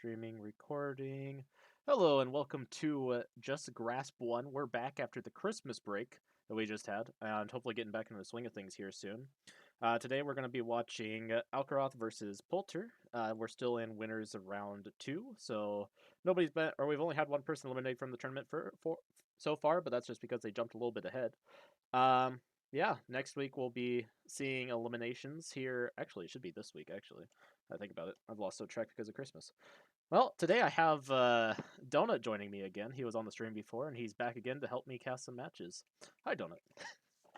streaming, recording. Hello, and welcome to Just Grasp One. We're back after the Christmas break that we just had, and hopefully getting back into the swing of things here soon. Today we're going to be watching Alkaroth versus Polter. We're still in winners of round two, so we've only had one person eliminated from the tournament for so far, but that's just because they jumped a little bit ahead. Yeah, next week we'll be seeing eliminations here. Actually, it should be this week, actually. I think about it. I've lost track because of Christmas. Well, today I have Donut joining me again. He was on the stream before, and he's back again to help me cast some matches. Hi, Donut.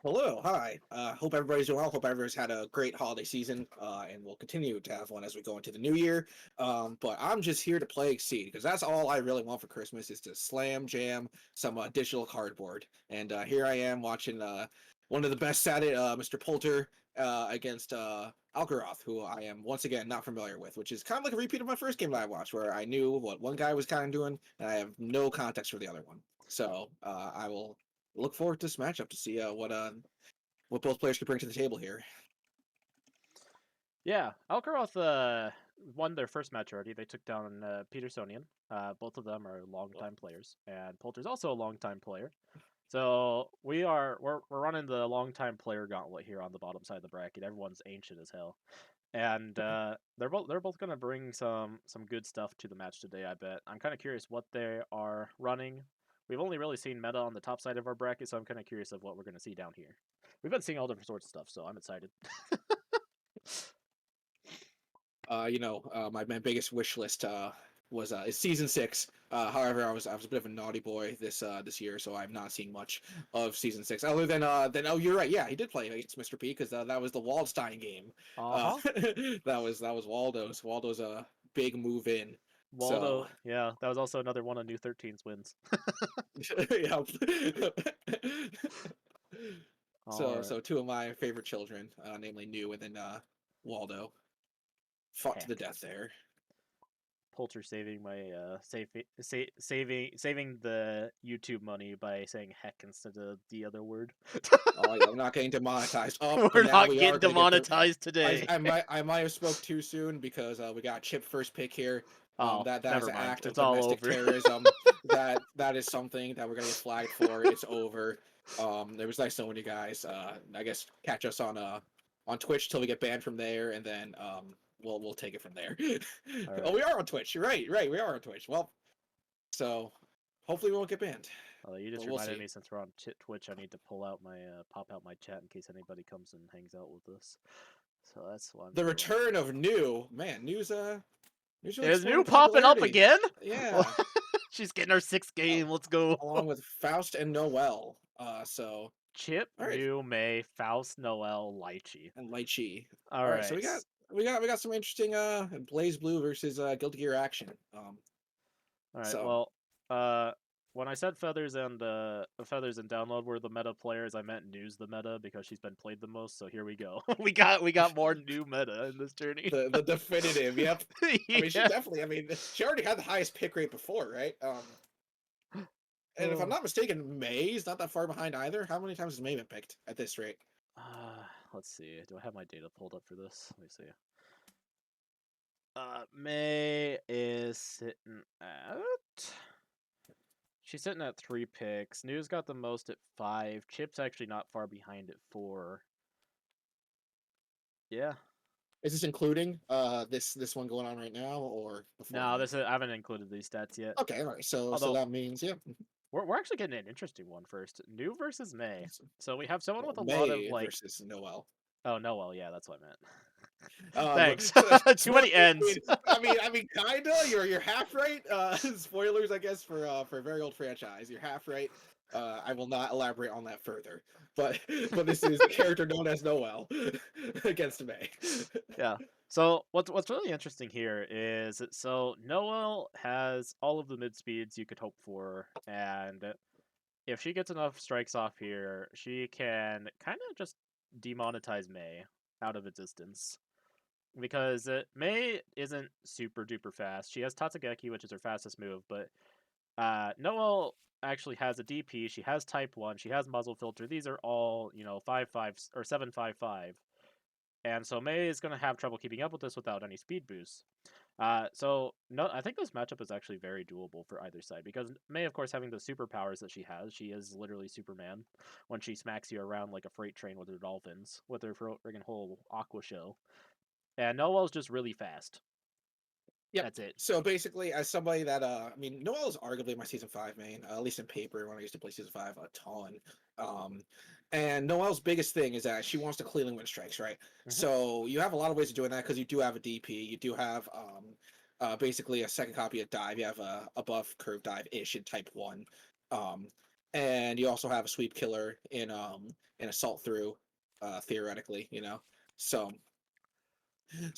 Hello, hi. Hope everybody's doing well. Hope everybody's had a great holiday season, and we'll continue to have one as we go into the new year. But I'm just here to play Exceed because that's all I really want for Christmas is to slam jam some digital cardboard. And here I am watching one of the best at it, Mr. Polter, against Alkaroth, who I am once again not familiar with, which is kind of like a repeat of my first game that I watched, where I knew what one guy was kind of doing, and I have no context for the other one. So I will look forward to this matchup to see what both players can bring to the table here. Yeah, Alkaroth won their first match already. They took down Petersonian. Both of them are longtime players, and Polter's also a longtime player. So we're running the longtime player gauntlet here on the bottom side of the bracket. Everyone's ancient as hell, and they're both gonna bring some good stuff to the match today. I bet. I'm kind of curious what they are running. We've only really seen meta on the top side of our bracket, so I'm kind of curious of what we're gonna see down here. We've been seeing all different sorts of stuff, so I'm excited. My biggest wish list was is season 6. However, I was a bit of a naughty boy this year, so I'm not seeing much of season 6. Other than oh, you're right, yeah, he did play against Mr. P because that was the Waldstein game. Uh-huh. That was Waldo's big move in. Waldo, So yeah, that was also another one of New 13's wins. yeah. All So two of my favorite children, namely New and then Waldo, fought to the heck. death there. Polter saving my saving the YouTube money by saying heck instead of the other word. Oh yeah, we're not getting demonetized. Oh, We're but now not we getting are going to get. demonetized today. I might have spoke too soon because we got Chip first pick here. Oh, That is never an mind. act of It's all domestic over. terrorism. that is something that we're gonna get flagged for. It's over. It was nice knowing you guys. I guess catch us on Twitch till we get banned from there, and then we'll take it from there. All Oh, right. we are on Twitch. You're right. We are on Twitch. Well, so hopefully we won't get banned. You just But we'll reminded see. me since we're on Twitch, I need to pull out my pop out my chat in case anybody comes and hangs out with us. So that's what I'm The doing. return of New man. News really Is exploding New in popping up popularity. again? Yeah, She's getting her 6th game. Let's go. along with Faust and Noel. So Chip, all right, New, May, Faust, Noel, Lychee. and Lychee. All All right, so right. we got some interesting Blaze Blue versus Guilty Gear action. All right. So Well, when I said feathers and download were the meta players, I meant News the meta because she's been played the most. So here we go. we got more new meta in this journey. the definitive, yep. I mean, Yeah. she already had the highest pick rate before, right? And if I'm Oh. not mistaken, May's not that far behind either. How many times has May been picked at this rate? Let's see. Do I have my data pulled up for this? Let me see. May is sitting at. She's sitting at 3 picks. News got the most at 5. Chip's actually not far behind at 4. Yeah. Is this including this one going on right now or before? No, I haven't included these stats yet. Okay, all right. So Although that means we're actually getting an interesting one first. New versus May. So we have someone with a lot of May like. versus Noel. Oh, Noel. Yeah, that's what I meant. But Thanks. Too many ends. I mean, kinda. You're half right. Spoilers, I guess, for a very old franchise. You're half right. I will not elaborate on that further. But this is the character known as Noel against May. Yeah. So what's really interesting here is so Noel has all of the mid speeds you could hope for, and if she gets enough strikes off here, she can kind of just demonetize May out of existence. Because May isn't super duper fast. She has Tatsugeki, which is her fastest move, but Noel actually has a DP. She has Type 1. She has Muzzle Filter. These are all, 5/5 or 7/5/5. And so May is going to have trouble keeping up with this without any speed boosts. So no, I think this matchup is actually very doable for either side because May, of course, having the superpowers that she is literally Superman when she smacks you around like a freight train with her dolphins, with her friggin' whole aqua show. And Noel's just really fast. Yep. That's it. So basically, as somebody that I mean, Noel is arguably my season five main, at least in paper when I used to play season five a ton. Um, and Noel's biggest thing is that she wants to cleanly win strikes, right? Hmm. So you have a lot of ways of doing that because you do have a DP, you do have basically a second copy of dive, you have a above curve dive ish in type one, um, and you also have a sweep killer in assault through, theoretically, you know. So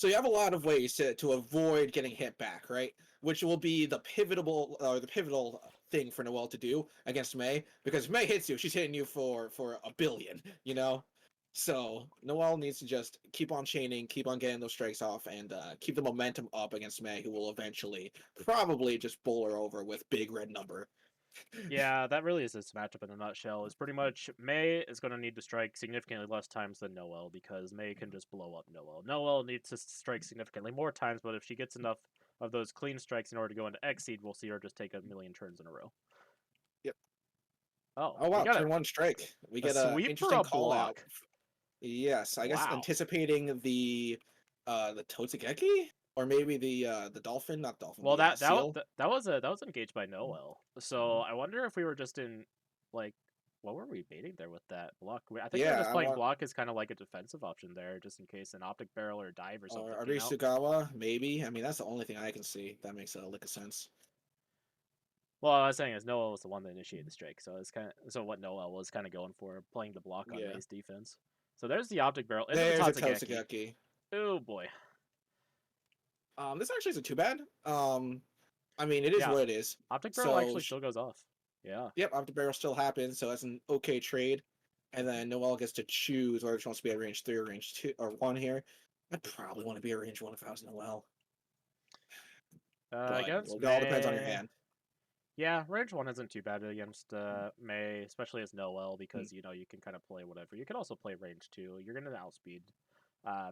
you have a lot of ways to avoid getting hit back, right? Which will be the pivotal thing for Noelle to do against May, because May hits you, she's hitting you for a billion, you know. So Noelle needs to just keep on chaining, keep on getting those strikes off, and keep the momentum up against May, who will eventually probably just bowl her over with big red number. Yeah, that really is this matchup in a nutshell. Is pretty much May is going to need to strike significantly less times than Noel because May can just blow up Noel. Noel needs to strike significantly more times, but if she gets enough of those clean strikes in order to go into Xseed, we'll see her just take a million turns in a row. Yep. Oh, Oh we wow, got turn one strike. We a get a sweep for interesting a call out. block. Yes, I guess Wow. anticipating the Totsugeki, or maybe the dolphin, not dolphin, Well, the seal. that was engaged by Noel. So I wonder if we were just in like what were we baiting there with that block? I think we were Yeah, just I playing want block as kind of like a defensive option there, just in case an optic barrel or dive or something or came out. Arisugawa, maybe. I mean, that's the only thing I can see that makes a lick of sense. Well, I was saying is Noel was the one that initiated the strike, so it's kind of so what Noel was kind of going for, playing the block on Yeah. May's defense. So there's the optic barrel into the There's a Tatsugeki. Totsugeki. Oh boy, This actually isn't too bad. I mean, it is yeah, what it is. optic barrel So, actually still goes off. Yeah. yep, up the barrel still happens, so that's an okay trade. And then Noel gets to choose whether she wants to be at range three or range two or one here. I'd probably want to be at range one if I was Noel, but Against it all depends on your May. hand. Yeah, range one isn't too bad against May, especially as Noel, Mm. because you can kind of play whatever. You can also play range two. You're gonna outspeed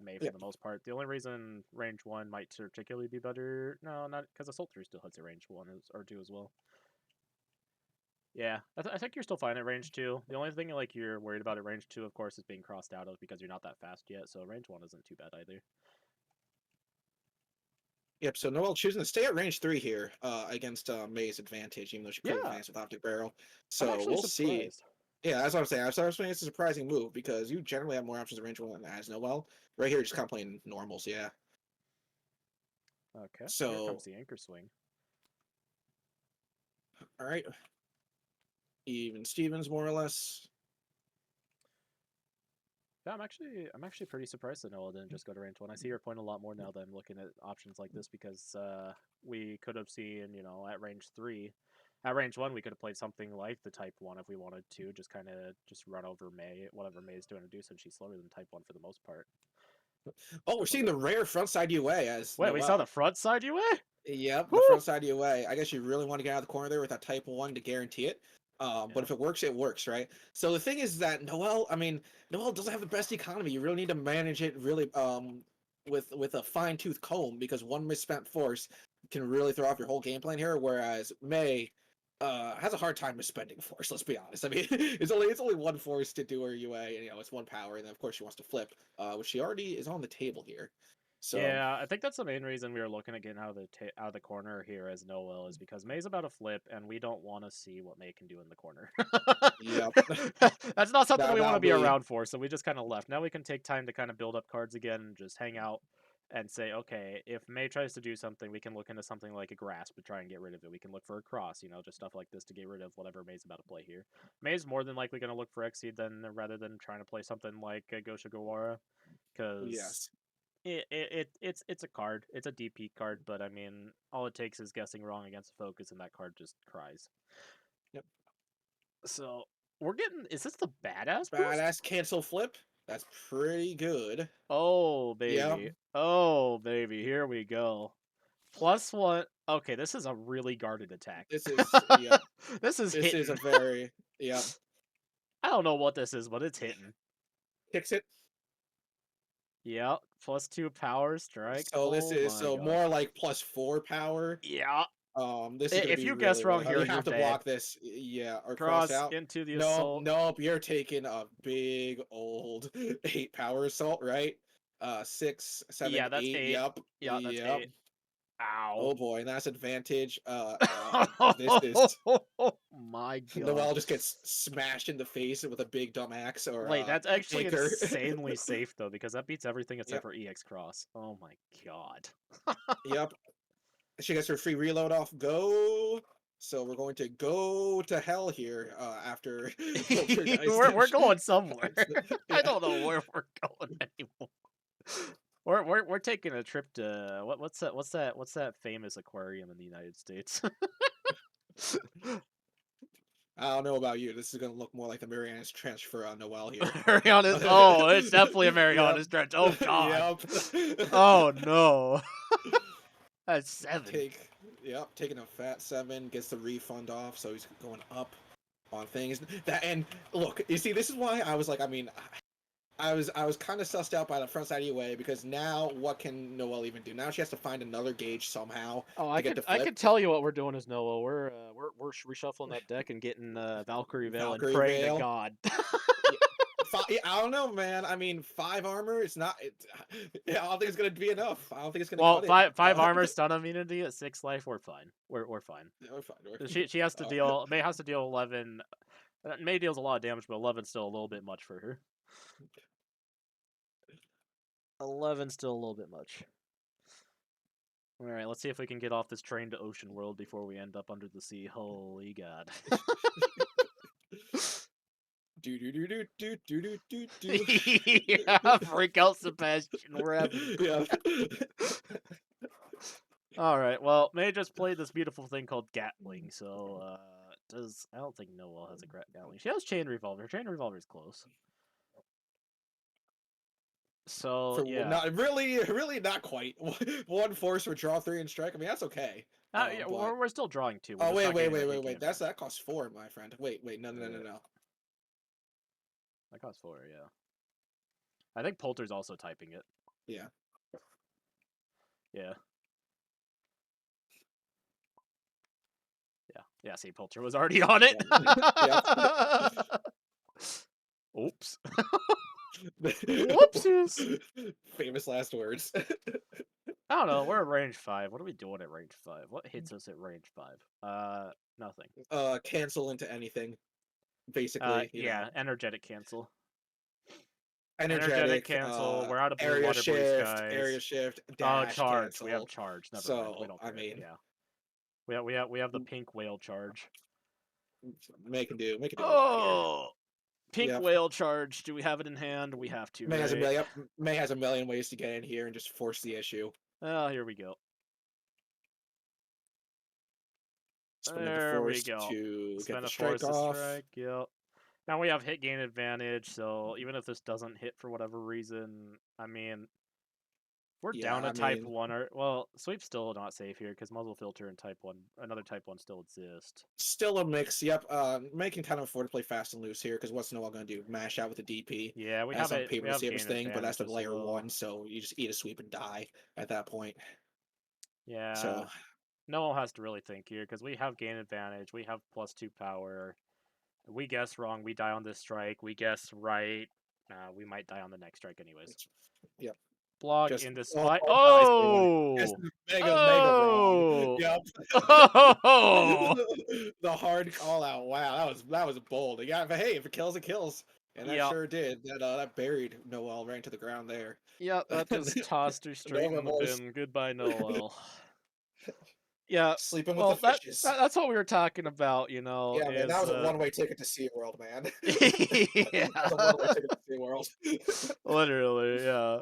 May for Yep. the most part. The only reason range one might particularly be better, no, not because Assault three still hits at range one or two as well. Yeah, I think you're still fine at range two. The only thing like you're worried about at range two, of course, is being crossed out of because you're not that fast yet. So range one isn't too bad either. Yep. So Noel choosing to stay at range three here against May's advantage, even though she could have Yeah, advanced with optic barrel. I'm So actually we'll see. surprised. Yeah, that's what I'm saying. I was saying it's a surprising move because you generally have more options at range one than as Noel. Right here, just kind of playing normals. Yeah. Okay, here comes So the anchor swing. all right, even Stevens more or less. Yeah, I'm actually pretty surprised that Noah didn't just go to range one. I see your point a lot more now that I'm looking at options like this because we could have seen, at range three, at range one, we could have played something like the type one if we wanted to, just kind of just run over May, whatever May is doing to do, since she's slower than type one for the most part. Oh, we're Just like seeing a the rare frontside UA as wait, we saw the Noel. front side UA. Yep, the Whoo! front side UA. I guess you really want to get out of the corner there with that type one to guarantee it. But Yeah, if it works, right? So the thing is that Noel, I mean, Noel doesn't have the best economy. You really need to manage it really with a fine tooth comb because one misspent force can really throw off your whole game plan here. Whereas May has a hard time misspending force. Let's be honest. I mean, it's only one force to do her UA, and it's one power, and then of course she wants to flip, which she already is on the table here. So yeah. I think that's the main reason we were looking at getting out of the out of the corner here as Noel is because May's about to flip, and we don't want to see what May can do in the corner. yep, That's not something that we want to that'll be be around for, so we just kind of left. Now we can take time to kind of build up cards again and just hang out and say, okay, if May tries to do something, we can look into something like a grasp to try and get rid of it. We can look for a cross, just stuff like this to get rid of whatever May's about to play here. May's more than likely going to look for Xseed then rather than trying to play something like Gosha Gawara, because yes. it's a card. It's a DP card, but I mean, all it takes is guessing wrong against a focus, and that card just cries. Yep. So we're getting. Is this the badass boost? Badass cancel flip. That's pretty good. Oh Yep. baby. Oh baby. Here we go. Plus one. Okay, this is a really guarded attack. This is yep. This is This is a hitting. very yep. I don't know what this is, but it's hitting. Kicks it. Yeah, +2 power strike. So this Oh is my god. more like +4 power. Yeah. This is gonna If be you guess really, wrong really hard. here, You you're have to dead. block this, yeah, or cross Cross out. into the Nope, assault. nope, you're taking a big old 8 power assault, right? 6, 7, Yeah, that's 8, 8. yep, Yeah, that's yep. 8. Ow. Oh boy, and that's advantage. This is Oh my god. Noelle just gets smashed in the face with a big dumb axe or Wait, that's actually anchor. insanely safe though, because that beats everything except Yep, for EX Cross. Oh my god. yep. She gets her free reload off. Go. So we're going to go to hell here after Poltergeist. We're going somewhere. I Yeah. don't know where we're going anymore. We're taking a trip to what's that famous aquarium in the United States? I don't know about you. This is going to look more like the Marianas Trench for Noelle here. Mariana's. Oh, it's definitely a Yep. Mariana's stretch. Oh god. Yep. Oh no. That's 7. Yep, taking a fat 7, gets the refund off, so he's going up on things. That and look, you see, this is why I was like, I mean, I was kind of sussed out by the front side anyway because now what can Noelle even do? Now she has to find another gauge somehow Oh, to get to I flip could tell you what we're doing is Noah. We're reshuffling that deck and getting Valkyrie Veil and Valkyrie praying to Veil. God. Yeah, I don't know, man. I mean, 5 armor. It's not. I don't think it's gonna be enough. I don't think it's gonna Well, cut it. five armor, stun immunity at 6 life. We're fine. We're fine. Yeah, we're fine. She has to Uh, deal. May has to deal 11. May deals a lot of damage, but 11's still a little bit much for her. 11's still a little bit much. All right, let's see if we can get off this train to Ocean World before we end up under the sea. Holy God. do do do do do do do do. Yeah, freak out Sebastian. We're having Yeah. All right. Well, May just played this beautiful thing called Gatling. So, I don't think Noelle has a Gatling. She has Chain Revolver. Chain Revolver's close. So For yeah. not really, really not quite. One force for draw 3 and strike. I mean, that's okay. Yeah, But we're still drawing 2. We're oh just wait, not wait, getting wait, the wait, hit gain wait. That advantage. costs 4, my friend. Wait, wait, no, no, no, no, no. That costs 4. Yeah. I think Polter's also typing it. Yeah. Yeah. Yeah. Yeah. See, Polter was already on it. Yeah. Oops. Yep. Whoopsies. Famous last words. I don't know. We're at range 5. What are we doing at range 5? What hits us at range 5? Nothing. Cancel into anything. Basically, Yeah. Energetic cancel. Energetic energetic, cancel. We're out of blue water breeze, area guys. shift, Oh, dash, charge. We have cancel. charge. Never mind. We So, don't I care. mean, Yeah. We have the pink whale charge. make it do a lot here. Oh, pink Yep. whale charge. Do we have it in hand? We have to, May has a right? million. May has a million ways to get in here and just force the issue. Oh, here we go. Spend the There we force go. to get Spend the a force strike to off. strike. Yep. Now we have hit gain advantage, so even if this doesn't hit for whatever reason, I mean, we're Yeah, down to I type mean, 1. Well, sweep's still not safe here because muzzle filter and type 1, another type 1 still exist. still a mix. Yep. Making kind of afford to play fast and loose here because what's Noel gonna do? Mash out with a DP. Yeah, we That's have on it. We paper to have save his gain thing, but that's advantage the as layer well. 1, so you just eat a sweep and die at that point. Yeah. So No one has to really think here because we have gain advantage. We have +2 power. We guess wrong. We die on this strike. We guess right. We might die on the next strike anyways. yep. Block Just into oh, spy. nice one. Just Oh! mega wrong. Oh! Yep. Oh! The hard call out. Wow, that was bold. Yeah, but hey, if it kills, it kills. And that Yep. sure did. That buried Noel right into the ground there. Yep, that just tossed her straight No in the remorse. bin. Goodbye, Noel. Yeah, Sleeping with the well, fishes. that's what we were talking about, you know, Yeah, man, that is was a one-way ticket to SeaWorld, man. yeah, That was a one-way ticket to SeaWorld. literally, yeah.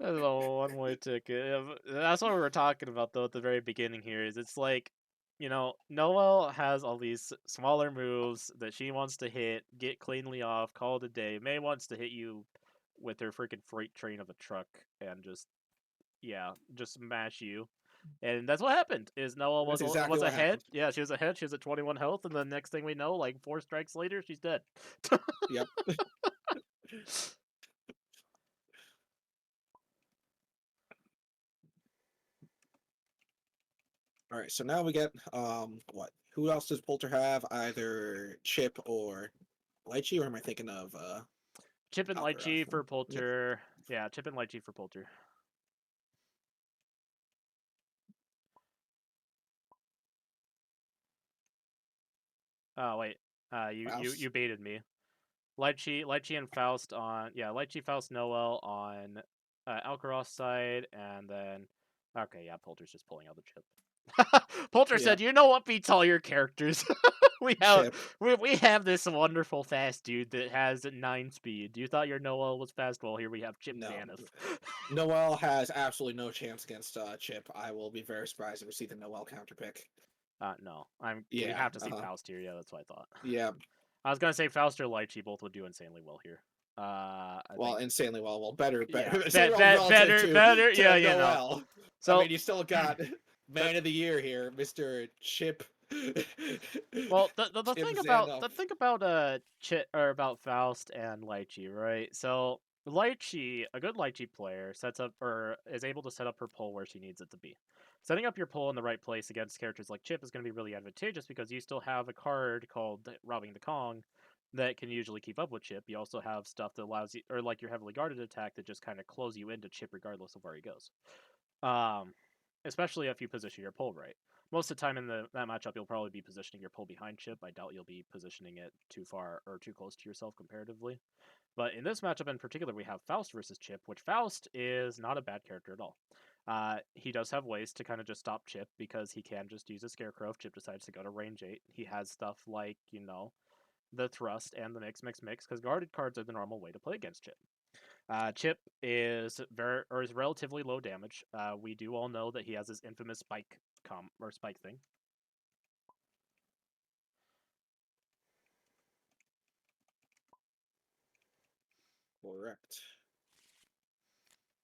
That's a one-way ticket. Yeah, that's what we were talking about though at the very beginning here. Is it's like, you know, Noelle has all these smaller moves that she wants to hit, get cleanly off, call it a day. May wants to hit you with her freaking freight train of a truck and just smash you. And that's what happened. Is Noelle That's exactly was what ahead. happened. Yeah, she was ahead. She was at 21 health, and the next thing we know, like 4 strikes later, she's dead. Yep. All right, so now we get what? Who else does Polter have? Either Chip or Lychee, or am I thinking of Chip and Alkaroth? Lychee for Yep. Polter. Yeah, Chip and Lychee for Polter. Oh wait, you Faust. baited me. Lychee and Faust on Lychee, Faust, Noel on Alkaroth's side, and then okay, yeah, Polter's just pulling out the chip. Polter Yeah, said, "You know what beats all your characters? we have Chip. we have this wonderful fast dude that has 9 speed. You thought your Noel was fast? Well, here we have Chip No, Zaneth." Noel has absolutely no chance against Chip. I will be very surprised if we see the Noel counter pick. No, we Yeah, have to see Faust here. Yeah, that's what I thought. yeah. I was gonna say Faust or Lychee both would do insanely well here. I Well, think insanely well. Well, better, yeah, better, insanely well relative better. Yeah, to you know. Noel. I So mean, you still got the Man of the Year here, Mister Chip. well, Chip Zanoff. the thing about or about Faust and Lychee, right? So Lychee, a good Lychee player, sets up or is able to set up her pull where she needs it to be. Setting up your pull in the right place against characters like Chip is going to be really advantageous because you still have a card called Robbing the Kong that can usually keep up with Chip. You also have stuff that allows you, or like your heavily guarded attack that just kind of close you into Chip regardless of where he goes. Um, Especially if you position your pull right. Most of the time in that matchup, you'll probably be positioning your pull behind Chip. I doubt you'll be positioning it too far or too close to yourself comparatively. But in this matchup in particular, we have Faust versus Chip, which Faust is not a bad character at all. He does have ways to kind of just stop Chip because he can just use a Scarecrow if Chip decides to go to range 8. He has stuff like, the Thrust and the Mix, because guarded cards are the normal way to play against Chip. Chip is relatively low damage. We do all know that he has his infamous spike thing. Correct.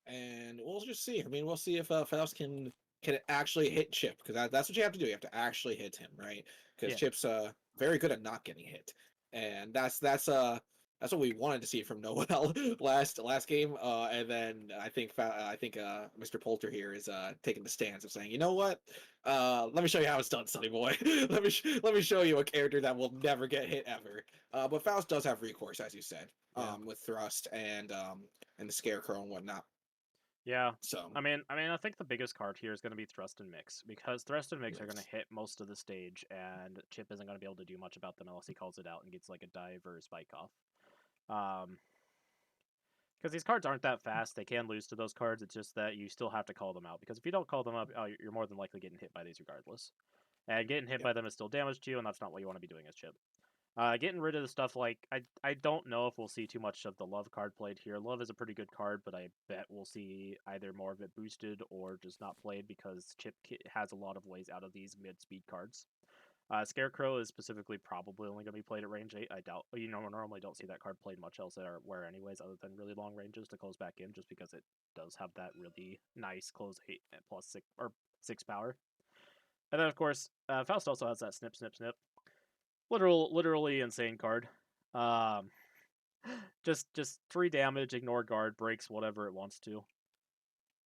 And we'll just see. I mean, we'll see if Faust can actually hit Chip, because that's what you have to do. You have to actually hit him, right? Because Yeah, Chip's very good at not getting hit, and that's what we wanted to see from Noel last game. And then I think Mr. Poulter here is taking the stance of saying, you know what? Let me show you how it's done, Sonny Boy. Let me show you a character that will never get hit ever. But Faust does have recourse, as you said, yeah, with Thrust and the Scarecrow and whatnot. yeah. So I think the biggest card here is going to be Thrust and Mix because Thrust and Mix are going yes, to hit most of the stage, and Chip isn't going to be able to do much about them unless he calls it out and gets like a dive or a spike off. Um, because these cards aren't that fast, they can lose to those cards. It's just that you still have to call them out because if you don't call them up, you're more than likely getting hit by these regardless. And getting hit yep. by them is still damage to you, and that's not what you want to be doing as Chip. Getting rid of the stuff like I don't know if we'll see too much of the Love card played here. Love is a pretty good card, but I bet we'll see either more of it boosted or just not played because Chip has a lot of ways out of these mid-speed cards. Scarecrow is specifically probably only going to be played at range 8. I doubt, normally don't see that card played much else where anyways, other than really long ranges to close back in, just because it does have that really nice close 8 plus 6 or 6 power. And then of course, Faust also has that snip, snip, snip. Literally insane card. Um, just 3 damage, ignore guard, breaks whatever it wants to.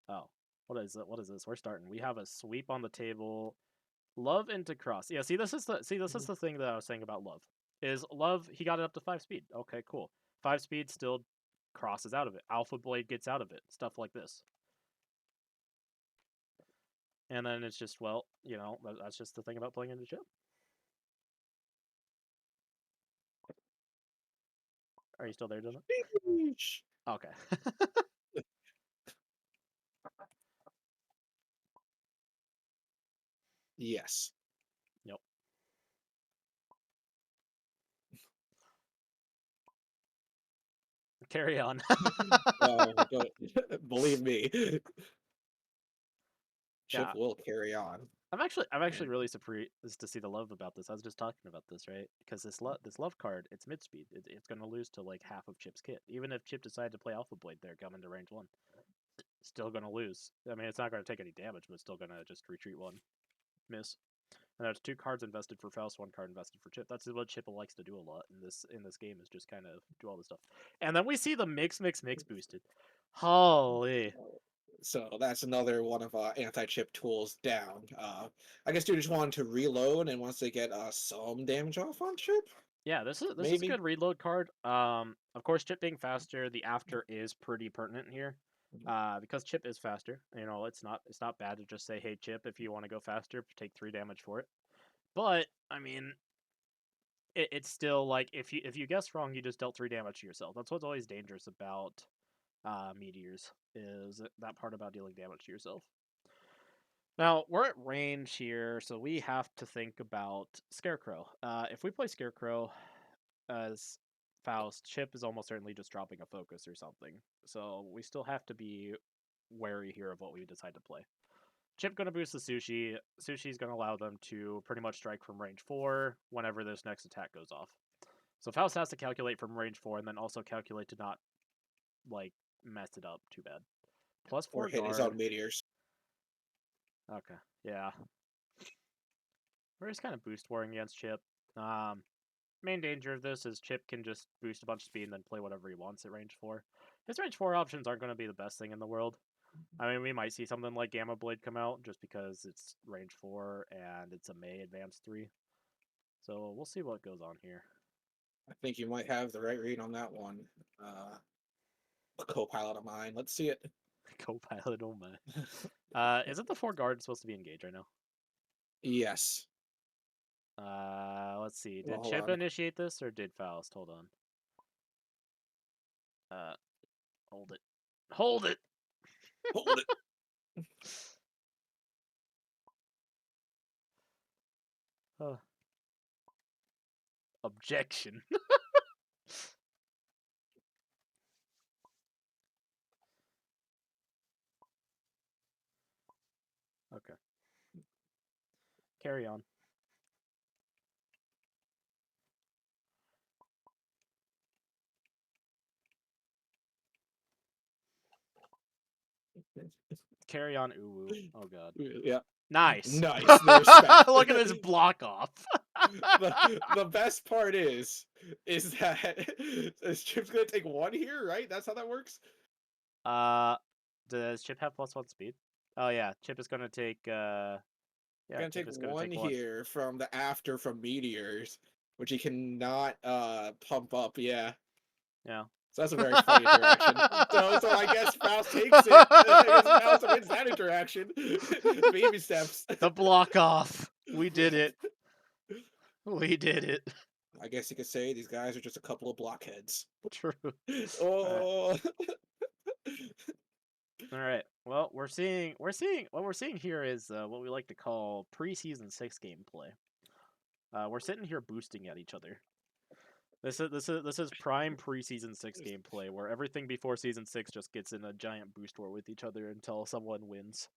Oh, what is it? What is this? We're starting. We have a sweep on the table. Love into cross. Yeah, this is Mhm. the thing that I was saying about love. Is love he got it up to 5 speed. Okay, cool. 5 speed still crosses out of it. Alpha Blade gets out of it. Stuff like this. And then it's just that's just the thing about playing into chip. Are you still there, Dylan? Sheesh. Okay. Yes. Yep. Carry on. Go, believe me, Chip Yeah, will carry on. I'm actually And really surprised to see the love about this. I was just talking about this, right? Because this love card, it's mid speed. It's going to lose to like half of Chip's kit. Even if Chip decided to play Alpha Blade there, coming to range 1, still going to lose. I mean, it's not going to take any damage, but it's still going to just retreat 1, miss. And there's 2 cards invested for Faust, 1 card invested for Chip. That's what Chip likes to do a lot in this game is just kind of do all this stuff. And then we see the mix boosted. Holy! So that's another one of anti-chip tools down. I guess dude just wanted to reload, and once they get some damage off on chip, Yeah, this is a maybe. good reload card. Of course, Chip being faster, the after is pretty pertinent here. Because Chip is faster, it's not bad to just say, "Hey, Chip, if you want to go faster, take 3 damage for it." But I mean, it's still like if you guess wrong, you just dealt 3 damage to yourself. That's what's always dangerous about meteors is that part about dealing damage to yourself. Now we're at range here, so we have to think about Scarecrow. If we play Scarecrow as Faust, Chip is almost certainly just dropping a focus or something. So we still have to be wary here of what we decide to play. Chip gonna boost the Sushi. Sushi's gonna allow them to pretty much strike from range 4 whenever this next attack goes off. So Faust has to calculate from range 4 and then also calculate to not like mess it up too bad. Plus Or 4 hit his guard. own meteors. Okay, yeah. We're just kind of boost warring against Chip. Main danger of this is Chip can just boost a bunch of speed and then play whatever he wants at range 4. His range 4 options aren't going to be the best thing in the world. I mean, we might see something like Gamma Blade come out just because it's range 4 and it's a May advance 3. So we'll see what goes on here. I think you might have the right read on that one. A co-pilot of mine. Let's see it. Co-pilot, oh my. Isn't the 4 guard supposed to be engaged right now? Yes. Let's see. Well, Did hold Chip on. initiate this or did Faust? Hold on. Uh, hold it. Hold it! Hold it. Uh, objection. Okay. Carry on. Carry on, uwu. Oh god. Yeah. Nice. Nice. The respect. Look at this block off. The best part is that is Chip's gonna take one here, right? That's how that works. uh, does Chip have +1 speed? Oh yeah, Chip is gonna take. Yeah, Gonna Chip take is gonna one take one. here from the after from meteors, which he cannot pump up. Yeah. Yeah. So that's a very funny interaction. So I guess Faust takes it. I guess Faust wins that interaction. Baby steps. The block off. We did it. We did it. I guess you could say these guys are just a couple of blockheads. True. Alright. Oh. Alright. Well, what we're seeing here is what we like to call preseason 6 gameplay. We're sitting here boosting at each other. This is prime preseason 6 gameplay where everything before season 6 just gets in a giant boost war with each other until someone wins.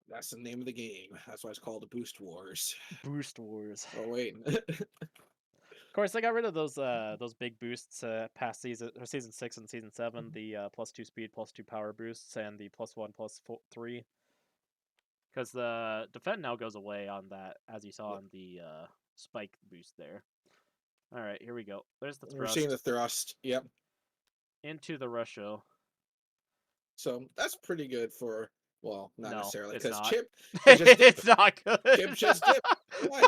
That's the name of the game. That's why it's called the Boost Wars. Boost wars. Oh wait. Of course, they got rid of those big boosts past season 6 and season 7. The +2 speed, +2 power boosts, and the +1 +3. Because the defend now goes away on that, as you saw Yep. on the spike boost there. All right, here we go. There's the We're seeing thrust the thrust. Yep. into the Rusho. So that's pretty good for, well, not No, necessarily it's because not. Chip can just dip. It's not good. Chip just dip. Why?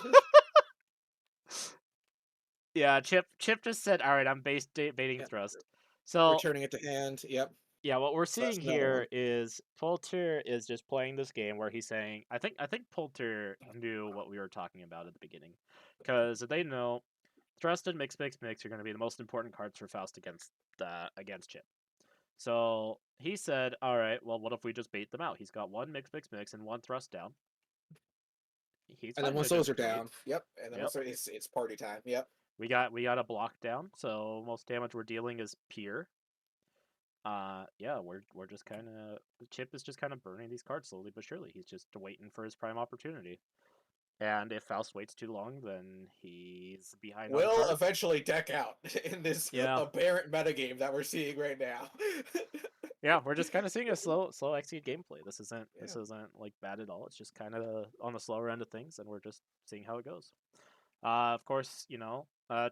Yeah, Chip just said, "All right, I'm baiting Yeah. thrust." So Returning it to hand. Yep. yeah, what we're So that's seeing another one. here is Poulter is just playing this game where he's saying, I think Poulter knew what we were talking about at the beginning, because they know thrust and mix are going to be the most important cards for Faust against Chip. So he said, "All right, well, what if we just bait them out? He's got one mix and one thrust down. He's And then finding once a good those are trade. down, yep. And then Yep, once it's party time. Yep. we got a block down, so most damage we're dealing is pure. Yeah, we're just kind of Chip is just kind of burning these cards slowly but surely. He's just waiting for his prime opportunity. And if Faust waits too long, then he's behind on Will cards. eventually deck out in this Yeah, aberrant metagame that we're seeing right now. yeah, we're just kind of seeing a slow execute gameplay. This isn't Yeah. this isn't like bad at all. It's just kind of on the slower end of things, and we're just seeing how it goes. Of course,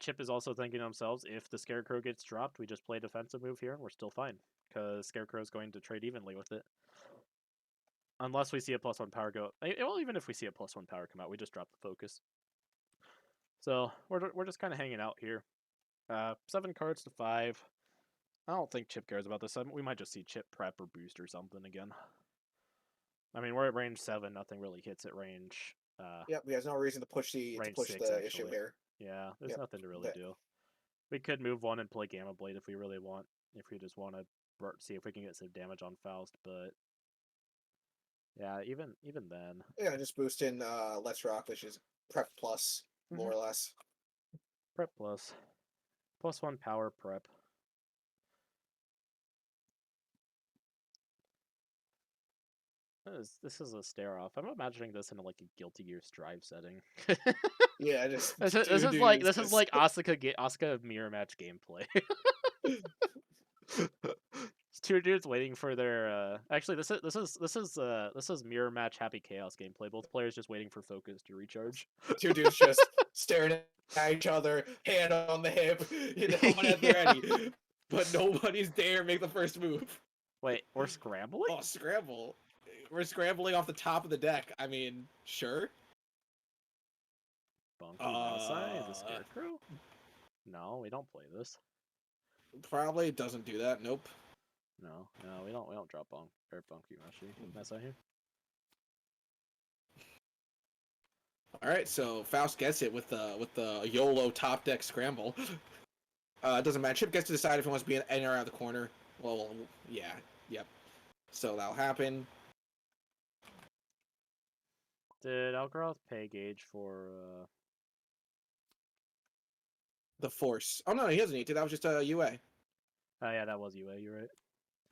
Chip is also thinking to themselves, if the Scarecrow gets dropped, we just play a defensive move here and we're still fine. Because Scarecrow's going to trade evenly with it. Unless we see a +1 power go. Well, even if we see a +1 power come out, we just drop the focus. So we're just kind of hanging out here. 7 cards to 5. I don't think Chip cares about this. We might just see Chip prep or boost or something again. I mean, we're at range 7. Nothing really hits at range. Yep, there's no reason to push Range the 6 issue actually. here. Yeah, there's Yep. nothing to really do. We could move 1 and play Gamma Blade if we really want. If we just want to see if we can get some damage on Faust, but yeah, even then. Yeah, just boost in Let's Rock, which is prep plus, more or less. Prep plus. +1 power prep. This is a stare off. I'm imagining this in like a Guilty Gear Strive setting. Yeah, just this two is like dudes. Asuka mirror match gameplay. It's 2 dudes waiting for their actually this is mirror match Happy Chaos gameplay. Both players just waiting for focus to recharge. Two dudes just staring at each other, hand on the hip, one at the Yeah. ready. But nobody's dare make the first move. Wait, we're scrambling? Oh, scramble. We're scrambling off the top of the deck. I mean, sure. Bunky Maasai, the Scarecrow? No, we don't play this. Probably doesn't do that. Nope. No, we don't drop Bunky Maasai here. All right, so Faust gets it with the YOLO top deck scramble. It doesn't matter. Chip gets to decide if he wants to be in or out of the corner. Well, yeah, yep. So that'll happen. Did Alkaroth pay gauge for The Force. Oh no, he doesn't need to. That was just a UA. Oh yeah, that was UA, you're right.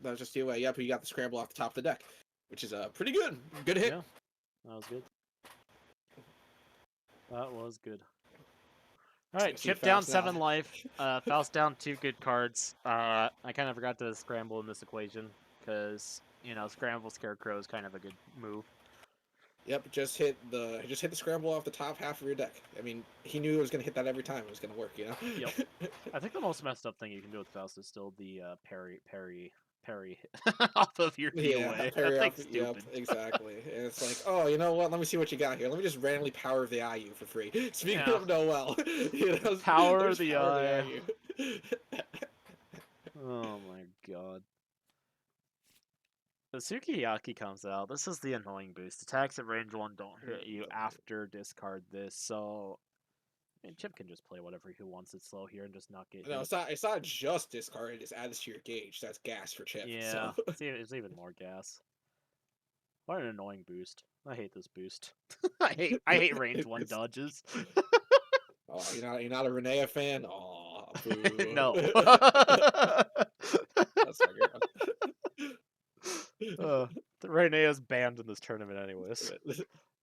That was just UA. Yep, you got the scramble off the top of the deck, which is pretty good. Good hit. Yeah, that was good. That was good. Alright, Chip down 7 life. Faust down 2 good cards. I kind of forgot to scramble in this equation, because, scramble Scarecrow is kind of a good move. Yep, just hit the scramble off the top half of your deck. I mean, he knew it was gonna hit that every time. It was gonna work, Yep. I think the most messed up thing you can do with Faust is still the parry off of your POA. Yeah, parry That off. thing's Yep, stupid. exactly. And it's like, oh, you know what? Let me see what you got here. Let me just randomly power the IU for free. Speaking Yeah. of Noel, Power the power IU. Oh my god. The Sukiyaki comes out. This is the annoying boost. Attacks at range 1 don't hit you after discard this, so I mean, Chip can just play whatever he wants it slow here and just not get No, hit. it's not just discard. It just adds to your gauge. That's gas for Chip. Yeah, So. it's even more gas. What an annoying boost. I hate this boost. I hate range 1 dodges. Oh, you're not a Renea fan? Oh, boo. No. That's not good. Rene is banned in this tournament anyways.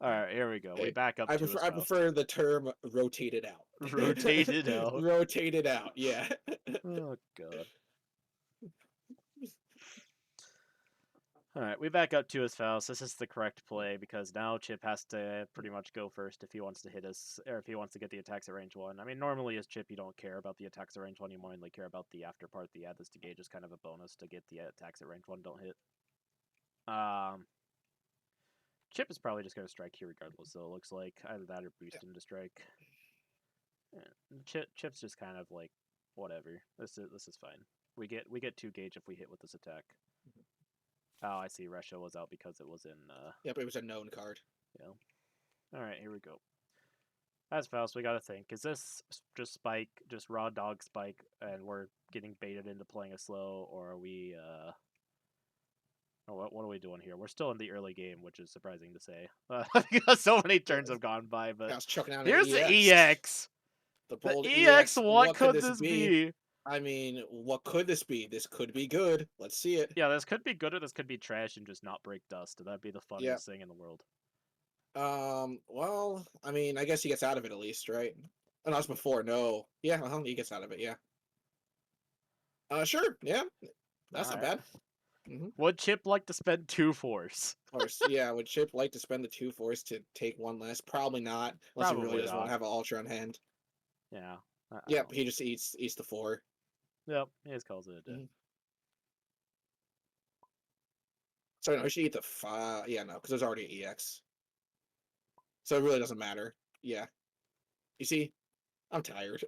Alright, here we go. We back up I to his I prefer the term rotated out. Rotated out. Rotated out, yeah. Oh god. Alright, we back up to his Faust. This is the correct play because now Chip has to pretty much go first if he wants to hit us, or if he wants to get the attacks at range 1. I mean, normally as Chip, you don't care about the attacks at range 1, you mainly care about the after part. The add this to gauge is kind of a bonus to get the attacks at range 1 don't hit. Chip is probably just going to strike here regardless, so it looks like either that or boost him to strike. Yeah. Chip's just kind of like, whatever. This is fine. We get 2 gauge if we hit with this attack. Oh, I see. Resha was out because it was in. Yep, it was a known card. Yeah. All right, here we go. As Faust, we gotta think: is this just spike, just raw dog spike, and we're getting baited into playing a slow, or are we? What are we doing here? We're still in the early game, which is surprising to say because so many turns have gone by. But here's the EX. The bold EX. What could this be? I mean, what could this be? This could be good. Let's see it. Yeah, this could be good or this could be trash and just not break dust. That'd be the funniest thing in the world. Well, I mean, I guess he gets out of it at least, right? Oh, that's before. No. Yeah, he gets out of it, yeah. Sure, yeah. That's not bad. Hmm. Would Chip like to spend 2 force? Or yeah, would Chip like to spend the 2 force to take one less? Probably not, unless he really Probably doesn't want to not. have an ultra on hand. Yeah, I Yep, don't he know. just eats the 4. Yep, he just calls it a day. Mhm. So no, he should eat the 5. Yeah, no, because there's already an EX, so it really doesn't matter. Yeah, you see, I'm tired.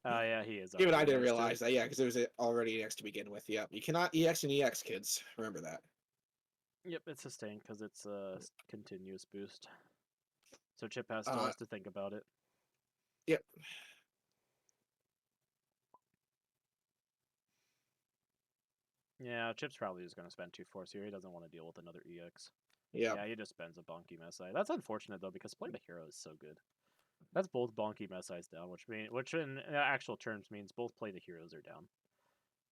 Oh yeah, he is Even already I didn't wasted. realize that. Yeah, because it was already EX to begin with. Yep, you cannot EX and EX, kids. Remember that. Yep, it's sustained because it's a continuous boost. So Chip still Uh, has to think about it. yep, Yeah, Chip's probably just going to spend 2 force here. He doesn't want to deal with another EX. yep, Yeah, he just spends a bonky Messai. That's unfortunate though because Play the Hero is so good. That's both bonky Messai's down, which in actual terms means both Play the Heroes are down,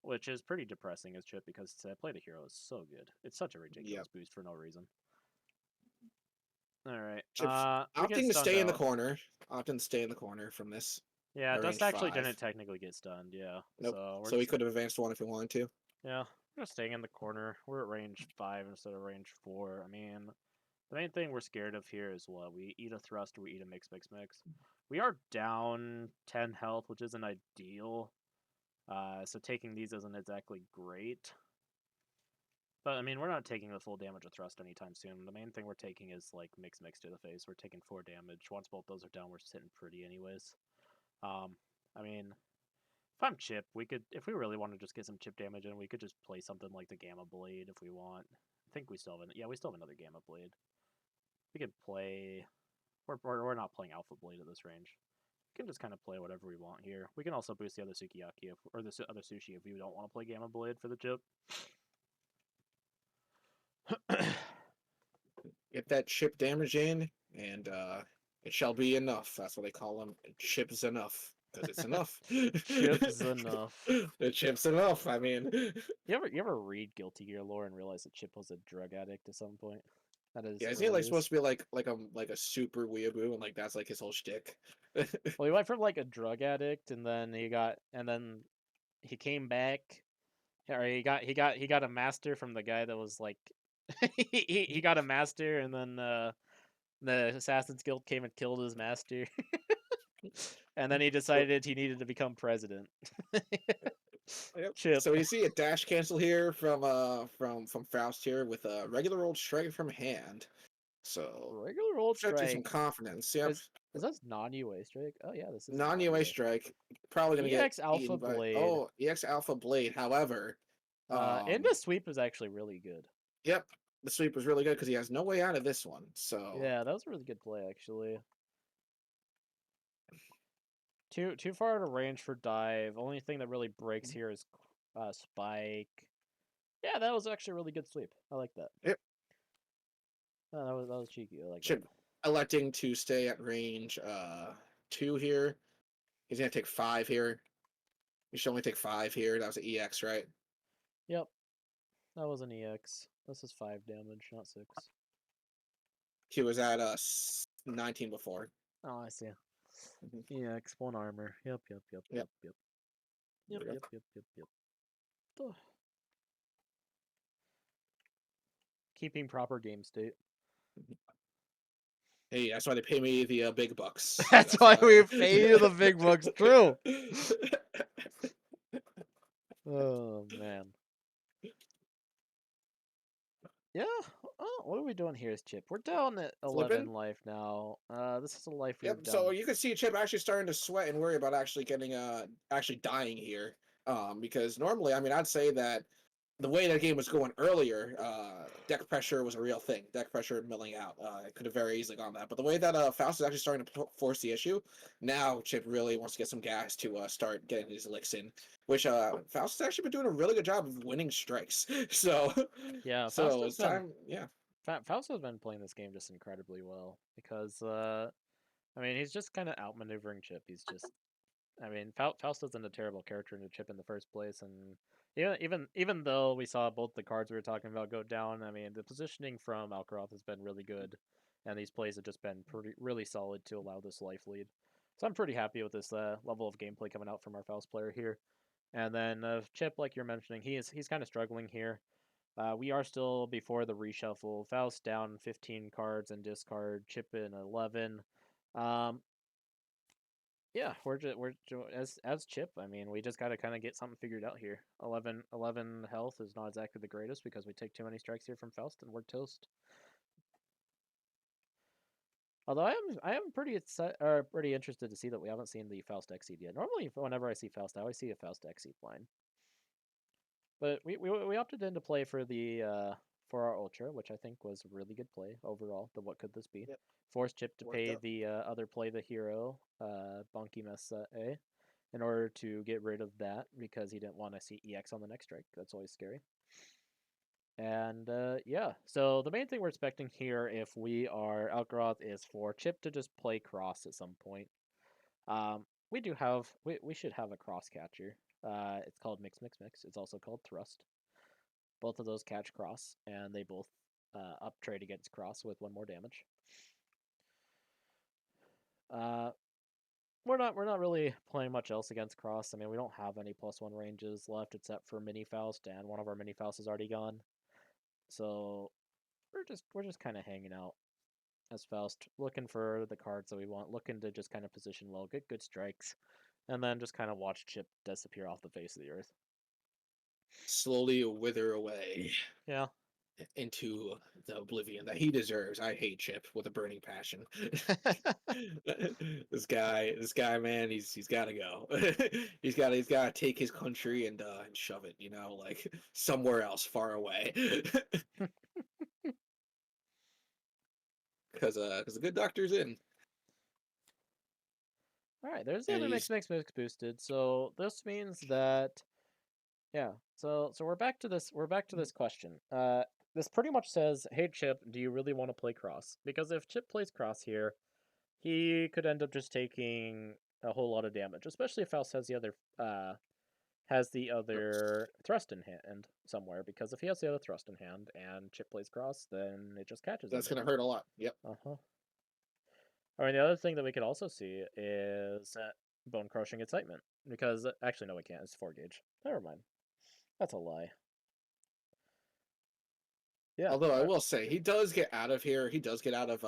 which is pretty depressing as Chip because Play the Hero is so good. It's such a yep. ridiculous boost for no reason. All right, Chip's we get opting to stunned stay in the out. corner. Opting to stay in the corner from this. Yeah, Dust Range actually 5. didn't technically get stunned. Yeah, Nope. so we're So he just could have advanced 1 if he wanted to. yeah, we're just staying in the corner. We're at range 5 instead of range 4. I mean, the main thing we're scared of here is what we eat a thrust or we eat a mix. We are down 10 health, which isn't ideal. So taking these isn't exactly great. But I mean, we're not taking the full damage of thrust anytime soon. The main thing we're taking is like mix to the face. We're taking 4 damage. Once both those are down, we're sitting pretty anyways. Um, I mean, if I'm Chip, we could, if we really want to just get some chip damage in, we could just play something like the Gamma Blade if we want. I think we still have, yeah, we still have another Gamma Blade. We could play, we're not playing Alpha Blade at this range. We can just kind of play whatever we want here. We can also boost the other Sukiyaki or the other Sushi if we don't want to play Gamma Blade for the chip. Get that chip damage in, and it shall be enough. That's what they call them. Chips enough. Because it's enough. Chip's enough. The chip's enough. I mean, You ever read Guilty Gear lore and realize that Chip was a drug addict at some point? At his yeah, isn't he like supposed earliest. to be like a super weeaboo, and like that's like his whole shtick. Well, he went from like a drug addict, and then he came back, or he got a master from the guy that was like, he got a master, and then the Assassin's Guild came and killed his master, and then he So, decided he needed to become president. yep. Chip, So you see a dash cancel here from Faust here with a regular old strike from hand. So regular old projecting some strike. confidence. Yep. Is this non-UA strike? Oh yeah, this is a Non-UA non-UA. strike. Probably gonna get EX Alpha eaten by Blade. EX Alpha Blade. However, Into sweep is actually really good. yep, the sweep was really good because he has no way out of this one. So Yeah, that was a really good play actually. Too far out of range for dive. Only thing that really breaks here is spike. Yeah, that was actually a really good sweep. I like that. yep, Oh, that was cheeky. I like that. Chip electing to stay at range 2 here. He's gonna take 5 here. He should only take 5 here. That was an EX, right? Yep, that was an EX. This is 5 damage, not 6. He was at 19 before. Oh, I see. Mhm. EX, 1 armor. Yep, yep, yep, Yep. yep, yep. Yep, Yep. yep, yep, yep, yep. Ugh. Keeping proper game state. Hey, that's why they pay me the big bucks. That's That's why why. we pay you the big bucks. True. Oh man. Yeah. Oh, what are we doing here, Chip? We're down at Flipping. 11 life now. This is a life we were Yep. So down. you can see Chip actually starting to sweat and worry about actually getting actually dying here. Because normally, I mean, I'd say that the way that game was going earlier, deck pressure was a real thing. Deck pressure and milling out. It could have very easily gone that. But the way that Faust is actually starting to force the issue, now Chip really wants to get some gas to start getting these licks in. Which Faust has actually been doing a really good job of winning strikes. So, Yeah, so it's time. Yeah. Fausto's been playing this game just incredibly well because I mean he's just kind of outmaneuvering Chip. He's just I mean Faust isn't a terrible character in the Chip in the first place, and even though we saw both the cards we were talking about go down, I mean the positioning from Alkaroth has been really good, and these plays have just been really solid to allow this life lead. So I'm pretty happy with this level of gameplay coming out from our Faust player here. And then Chip, like you're mentioning, he's kind of struggling here. We are still before the reshuffle. Faust down 15 cards and discard. Chip in 11. Um, yeah, as Chip. I mean, we just got to kind of get something figured out here. 11 health is not exactly the greatest because we take too many strikes here from Faust and we're toast. Although I am pretty interested to see that we haven't seen the Faust X seed yet. Normally, whenever I see Faust, I always see a Faust X seed line. But we opted in to play for our Ultra, which I think was a really good play overall. The what could this be? Yep, Forced Chip to worked pay out. the other play the hero, Bonky Mesa A, in order to get rid of that because he didn't want to see EX on the next strike. That's always scary. And yeah, so the main thing we're expecting here, if we are Alkaroth, is for Chip to just play cross at some point. We should have a cross catcher. It's called Mix Mix Mix. It's also called Thrust. Both of those catch cross, and they both up trade against cross with 1 more damage. Uh, we're not really playing much else against cross. I mean, we don't have any +1 ranges left except for Mini Faust, and one of our Mini Faust is already gone. So we're just kind of hanging out as Faust, looking for the cards that we want, looking to just kind of position well, get good strikes, and then just kind of watch Chip disappear off the face of the earth. Slowly wither away Yeah. into the oblivion that he deserves. I hate Chip with a burning passion. This guy, man, he's got to go. he's got to take his country and shove it, like somewhere else, far away. Because the good doctor's in, All right, there's the and other mix he's mix mix boosted. So this means that yeah. So we're back to this question. This pretty much says, "Hey Chip, do you really want to play cross?" Because if Chip plays cross here, he could end up just taking a whole lot of damage, especially if Faust first. has the other thrust in hand somewhere. Because if he has the other thrust in hand and Chip plays cross, then it just catches him. That's gonna hurt a lot. Yep. Uh huh. I mean, the other thing that we could also see is bone crushing excitement. Because actually, no, we can't. It's 4 gauge. Never mind. That's a lie. Yeah. Although I will say he does get out of here. He does get out of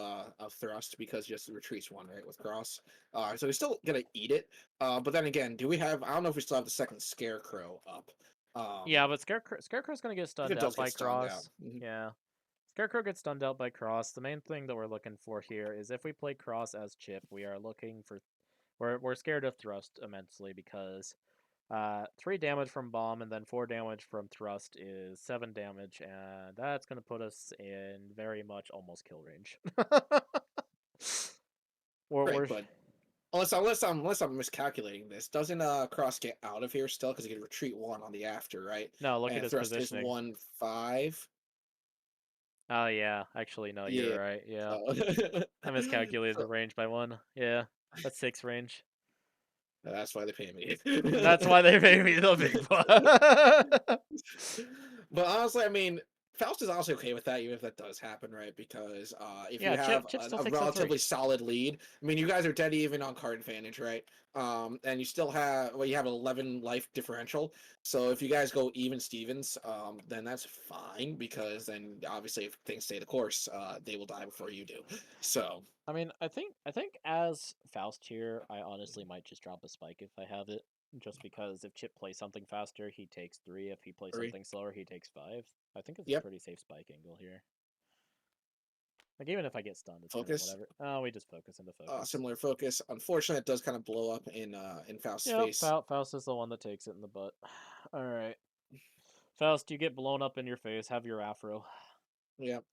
thrust because he just retreats 1 right with cross. So he's still gonna eat it. But then again, do we have? I don't know if we still have the second scarecrow up. Yeah, but Scarecrow's gonna get If stunned it out does by get stunned out. Cross. Yeah. Scarecrow gets stunned out by Cross. The main thing that we're looking for here is if we play Cross as Chip, we are looking for we're scared of Thrust immensely because 3 damage from Bomb and then 4 damage from Thrust is 7 damage, and that's gonna put us in very much almost kill range. we're, Right, we're but unless I'm miscalculating this, doesn't cross get out of here still because he can retreat 1 on the after, right? No, look at And his thrust is positioning. 1-5. Oh yeah, actually no, Yeah. you're right. Yeah. So, I miscalculated the so range by 1. Yeah. That's 6 range. that's why they pay me. And that's why they pay me the big bucks. But honestly, I mean, Faust is also okay with that, even if that does happen, right? Because if you Yeah, Chip have Chip still a takes on 3. relatively solid lead, I mean, you guys are dead even on card advantage, right? And you still have, well, you have an 11 life differential. So if you guys go even Stevens, then that's fine because then obviously if things stay the course, they will die before you do. So, I mean, I think as Faust here, I honestly might just drop a spike if I have it. Just because if Chip plays something faster, he takes 3. If he plays hurry. something slower, he takes 5. I think it's a Yep, pretty safe spike angle here. Like even if I get stunned, it's kind of focus. whatever. Oh, we just focus into focus. Similar focus. Unfortunately, it does kind of blow up in Faust's Yep, face. Faust is the one that takes it in the butt. All right, Faust, you get blown up in your face. Have your afro. Yep.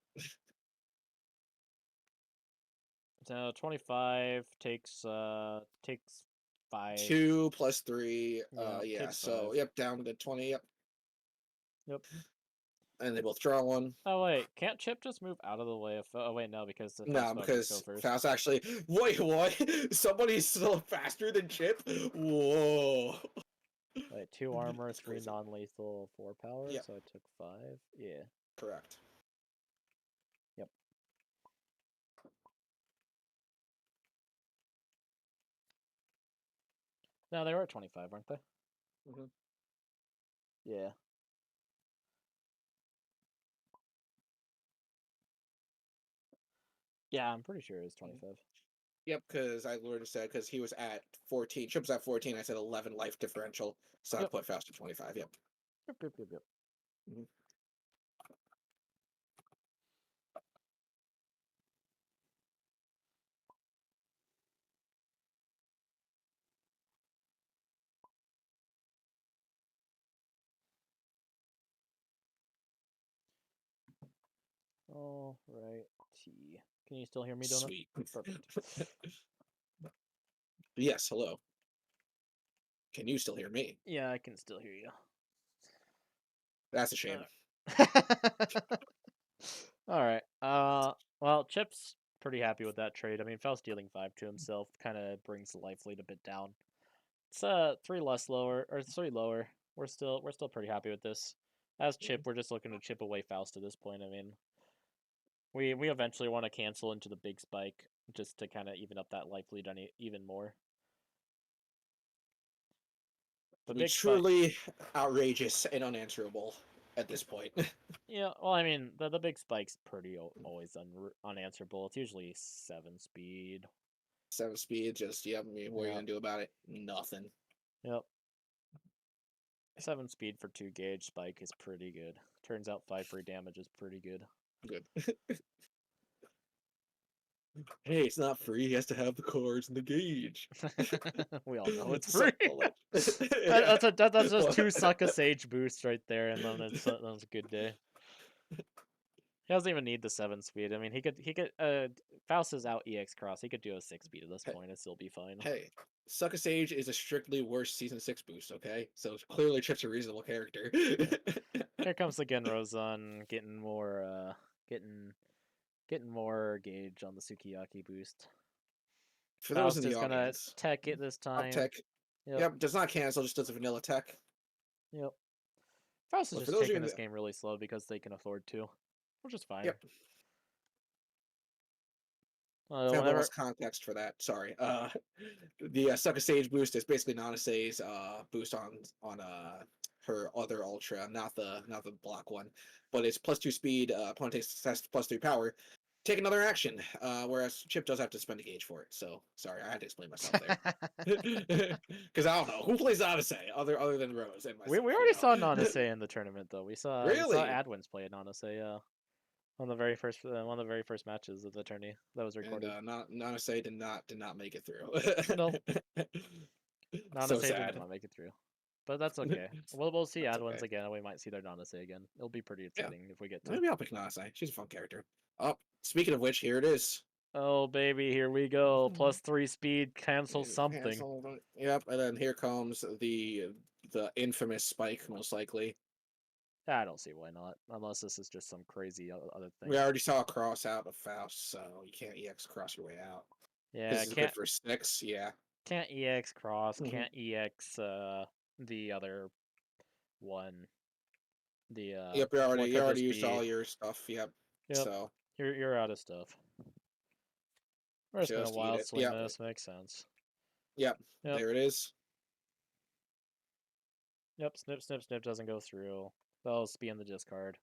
So 25 takes 5. 2 + 3. Yeah, Yeah. takes 5. So yep, down to 20. Yep. Yep. And they both draw 1. Oh wait, can't Chip just move out of the way of? Oh wait, no, because the Faust No, focus go because first. Faust actually. Wait, what? Somebody's still faster than Chip? Whoa. Wait, 2 armor, That's 3 crazy. non-lethal, 4 power. Yep. So I took 5. Yeah. Correct. Yep. No, they were at 25, aren't they? Hmm. Yeah. Yeah, I'm pretty sure it was 25. Yep, because I literally said because he was at 14. Chip was at 14. I said 11 life differential, so I Yep. put Faust at 25. Yep. Yep, yep, yep, yep. Mhm. All right. T. Can you still hear me, Donut? Sweet. Perfect. Yes. Hello. Can you still hear me? Yeah, I can still hear you. That's a shame. All right. Well, Chip's pretty happy with that trade. I mean, Faust dealing 5 to himself kind of brings the life lead a bit down. It's 3 less lower or 3 lower. We're still pretty happy with this. As Chip, we're just looking to chip away Faust at this point. I mean, we eventually want to cancel into the big spike just to kind of even up that life lead even more. The To be big spike. truly outrageous and unanswerable at this point. Yeah, well, I mean, the big spike's pretty always unanswerable. It's usually 7 speed. 7 speed, just yep. I mean, what are you Yeah. gonna do about it? Nothing. Yep. 7 speed for 2 gauge spike is pretty good. Turns out 5 free damage is pretty good. Good. Hey, it's not free. He has to have the cards and the gauge. We all know it's free. Suck bullet. That's Yeah. that's just Well, 2 suck a sage boosts right there, and then that's a good day. He doesn't even need the 7 speed. I mean, he could Faust is out EX cross. He could do a 6 speed at this hey, point and still be fine. hey, Suck a Sage is a strictly worse season 6 boost. Okay, so clearly Chip's a reasonable character. Here comes the Genrozan getting getting more gauge on the Sukiyaki boost. For those in Faust the is gonna audience, tech it this up time. tech. Yep, Yep, does not cancel, just does a vanilla tech. yep. Faust is But for just those of taking you, this game really slow because they can afford to, which is fine. yep, to have a little less Whenever. context for that. Sorry. The Sucker Sage boost is basically Nanase's boost on her other ultra, not the block one, but it's +2 speed. Opponent takes test +3 power. Take another action. Whereas Chip does have to spend a gauge for it. So sorry, I had to explain myself there. Because I don't know who plays Odyssey other than Rose and We myself. already saw Nanase in the tournament though. We saw Really? Adwins play Nanase. On the very first one of the very first matches of the tourney that was And recorded. not Nanase did not make it through. No, So Nanase did sad. not make it through, but that's okay. We'll see That's Adwins okay. again, and we might see their Nanase again. It'll be pretty Yeah, exciting if we get to. maybe I'll pick Nanase. She's a fun character. Oh, speaking of which, here it is. Oh baby, here we go. +3 speed, cancel something. Yep, and then here comes the infamous spike, most likely. I don't see why not, unless this is just some crazy other We thing. already saw a cross out of Faust, so you can't EX cross your way out. Yeah, This is good for 6, yeah. can't EX cross, Hmm. can't EX the other one, the Yep, what you could already just used be. all your stuff. Yep. Yep, So you're out of stuff. We're just gonna just eat wild it. swing Yep. this. Makes sense. Yep. Yep. There it is. Yep. Snip, snip, snip doesn't go through. They'll be in the discard.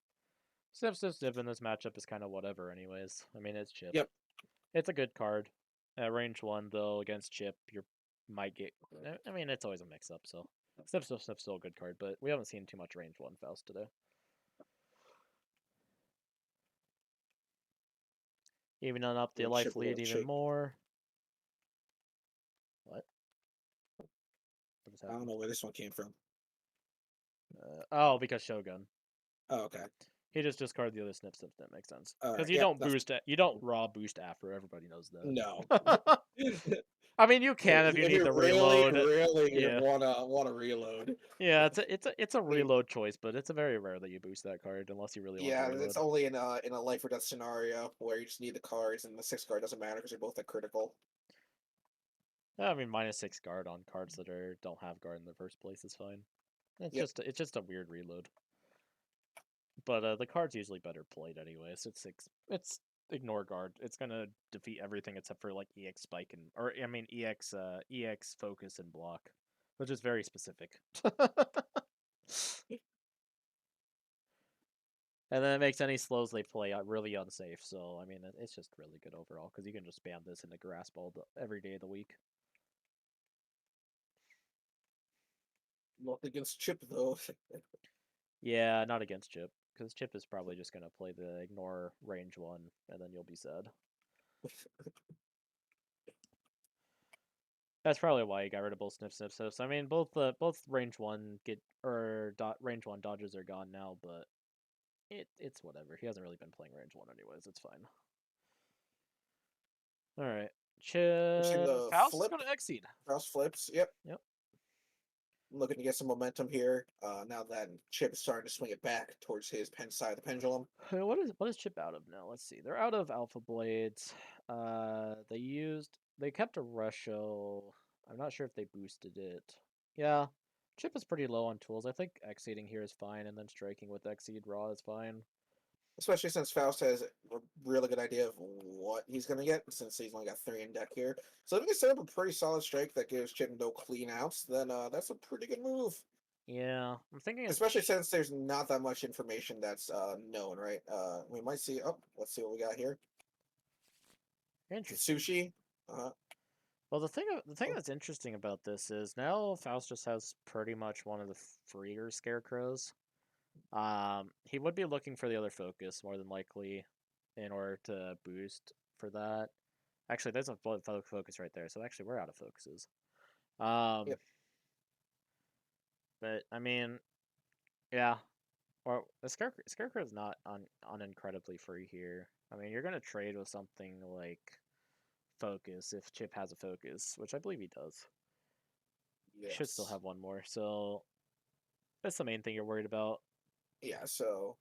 Snip, snip, snip in this matchup is kind of whatever, anyways. I mean, it's Chip. Yep. It's a good card. At range 1, though, against Chip, you might get. I mean, it's always a mix up, so. Snip, snip, snip's still a good card, but we haven't seen too much range 1 Faust today. Evening up the Give life Chip a lead little even shake. more. What? What just I don't happened? know where this one came from. Oh, because Shogun. Oh, okay. He just discarded the other snip, snip, snip. Makes sense. All Because right. you Yep. don't That's boost it. You don't raw boost after. Everybody knows no. that. I mean, you can if you If need you the really, reload. really Yeah, wanna reload, yeah. It's a I reload choice, but it's very rare that you boost that card unless you really want to yeah, it's reload. only in a life or death scenario where you just need the cards, and the 6 card doesn't matter because they're both at critical. I mean, -6 guard on cards that don't have guard in the first place is fine. Yep. It's just a weird reload. But the card's usually better played anyways. It's ignore guard. It's gonna defeat everything except for like EX spike and or I mean EX focus and block, which is very specific. And then it makes any slows they play really unsafe. So I mean, it's just really good overall because you can just spam this into grasp every day of the week. Not against Chip though. Yeah, not against Chip because Chip is probably just gonna play the ignore range one, and then you'll be sad. That's probably why he got rid of both sniff sniff sniffs. I mean, both range one range one dodges are gone now, but it's whatever. He hasn't really been playing range one anyways. It's fine. All right, We've seen the Faust is flip. gonna exceed. House flips. Yep. Yep. I'm looking to get some momentum here. Now that Chip is starting to swing it back towards his pen side of the pendulum. What is Chip out of now? Let's see. They're out of Alpha Blades. They kept a Rusho. I'm not sure if they boosted it. Yeah, Chip is pretty low on tools. I think exceeding here is fine, and then striking with exceed raw is fine. Especially since Faust has a really good idea of what he's going to get, since he's only got 3 in deck here. So if he can set up a pretty solid strike that gives Chip no clean outs, then that's a pretty good move. Yeah, I'm thinking it's Especially since there's not that much information that's known, right? We might see. Oh, let's see what we got here. interesting. Sushi. Well, the thing Oh, that's interesting about this is now Faust just has pretty much one of the freer scarecrows. He would be looking for the other focus more than likely in order to boost for that. Actually, there's a focus right there, so actually we're out of focuses. Um, yep. but I mean, yeah, or the scarecrow is not on incredibly free here. I mean, you're gonna trade with something like focus if Chip has a focus, which I believe he does. He should still Yes. have one more, so that's the main thing you're worried about. Yeah. So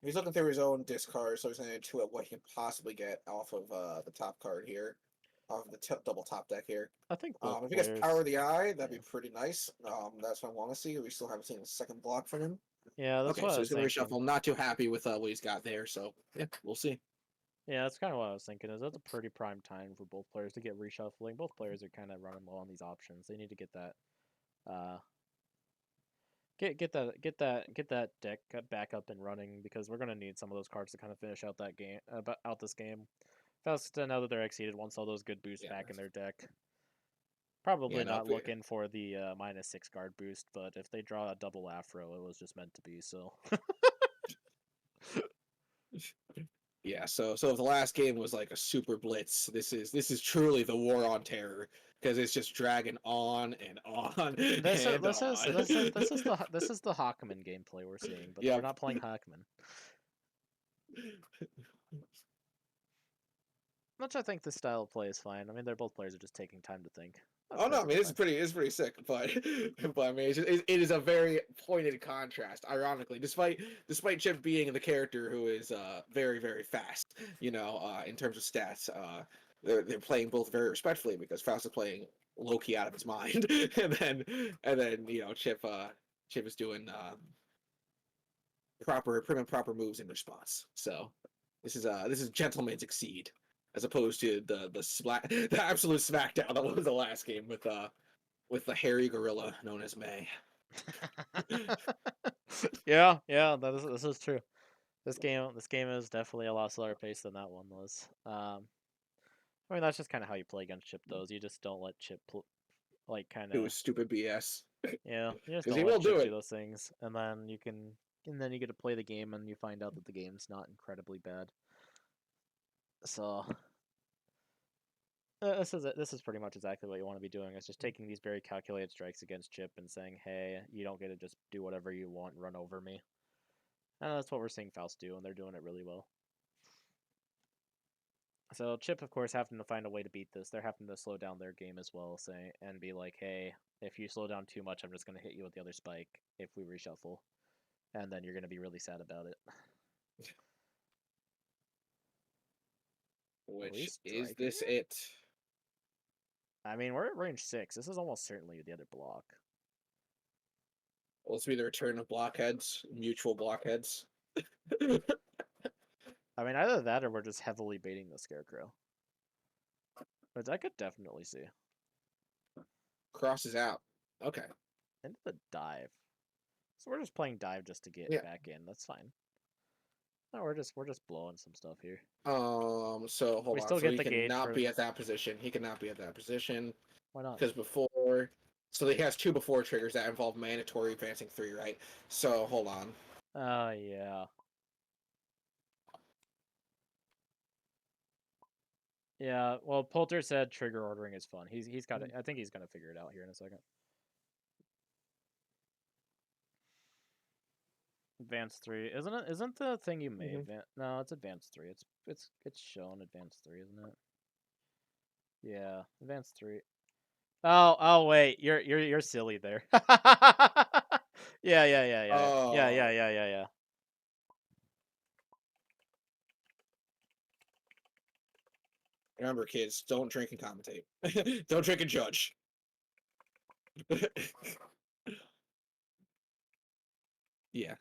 he's looking through his own discard, so he's going to intuit what he can possibly get off of the top card here, off of the double top deck here. I think both If he gets Power players. of the Eye, that'd be Yeah, pretty nice. That's what I want to see. We still haven't seen a second block from him. yeah, that's Okay, what I so was he's going to thinking. reshuffle. Not too happy with what he's got there, so yeah, we'll see. Yeah, that's kind of what I was thinking. Is that's a pretty prime time for both players to get reshuffling. Both players are kind of running low on these options. They need to get that, uh, get that deck back up and running because we're gonna need some of those cards to kind of finish out that game, out this game. Faust, now that they're exceeded, wants all those good boosts Yeah, back in their deck. yeah, Probably no, not looking for the -6 guard boost, but if they draw a double Afro, it was just meant to be. So yeah. So if the last game was like a super blitz, this is truly the war on terror because it's just dragging on and on this is and this is on. this is this is the this is the Hawkman gameplay we're seeing, but we're Yep. not playing Hawkman. Which I think this style of play is fine. I mean, they're both players are just taking time to think. That's Oh no, I mean perfectly it's fine. pretty sick, but but I mean it is a very pointed contrast. Ironically, despite Chip being the character who is very fast, in terms of stats, they're playing both very respectfully because Faust is playing low key out of his mind, and then Chip is doing prim and proper moves in response. So this is gentleman's exceed as opposed to the absolute smackdown that was the last game with the hairy gorilla known as May. Yeah, this is true. This game is definitely a lot slower paced than that one was. I mean that's just kind of how you play against Chip, though. You just don't let Chip like kind It of was stupid BS yeah. You just because don't he let will do Chip do it. those things, and then you get to play the game, and you find out that the game's not incredibly bad. So this is pretty much exactly what you want to be doing. It's just taking these very calculated strikes against Chip and saying, "Hey, you don't get to just do whatever you want, and run over me." And that's what we're seeing Faust do, and they're doing it really well. So Chip, of course, having to find a way to beat this. They're having to slow down their game as well, say, and be like, "Hey, if you slow down too much, I'm just gonna hit you with the other spike if we reshuffle, and then you're gonna be really sad about it." Are we Which is striking this here? it? I mean, we're at range 6. This is almost certainly the other block. Will this be the return of blockheads, mutual blockheads? I mean, either that or we're just heavily baiting the Scarecrow, which I could definitely see. Crosses out. Okay. Into the dive. So we're just playing dive just to get Yeah. back in. That's fine. No, we're just blowing some stuff here. So hold We on. still So get he the gauge cannot for. be at that position. He cannot be at that position Why not? because before. So he has two before triggers that involve mandatory advancing 3, right? So hold on. Oh yeah. Yeah, well, Poulter said trigger ordering is fun. He's got it. I think he's gonna figure it out here in a second. Advanced 3, isn't it? Isn't the thing you may Mhm. advance? No, it's advanced 3. It's shown advanced 3, isn't it? Yeah, advanced 3. Oh wait, you're silly there. Yeah. Remember, kids, don't drink and commentate. Don't drink and judge. Yeah.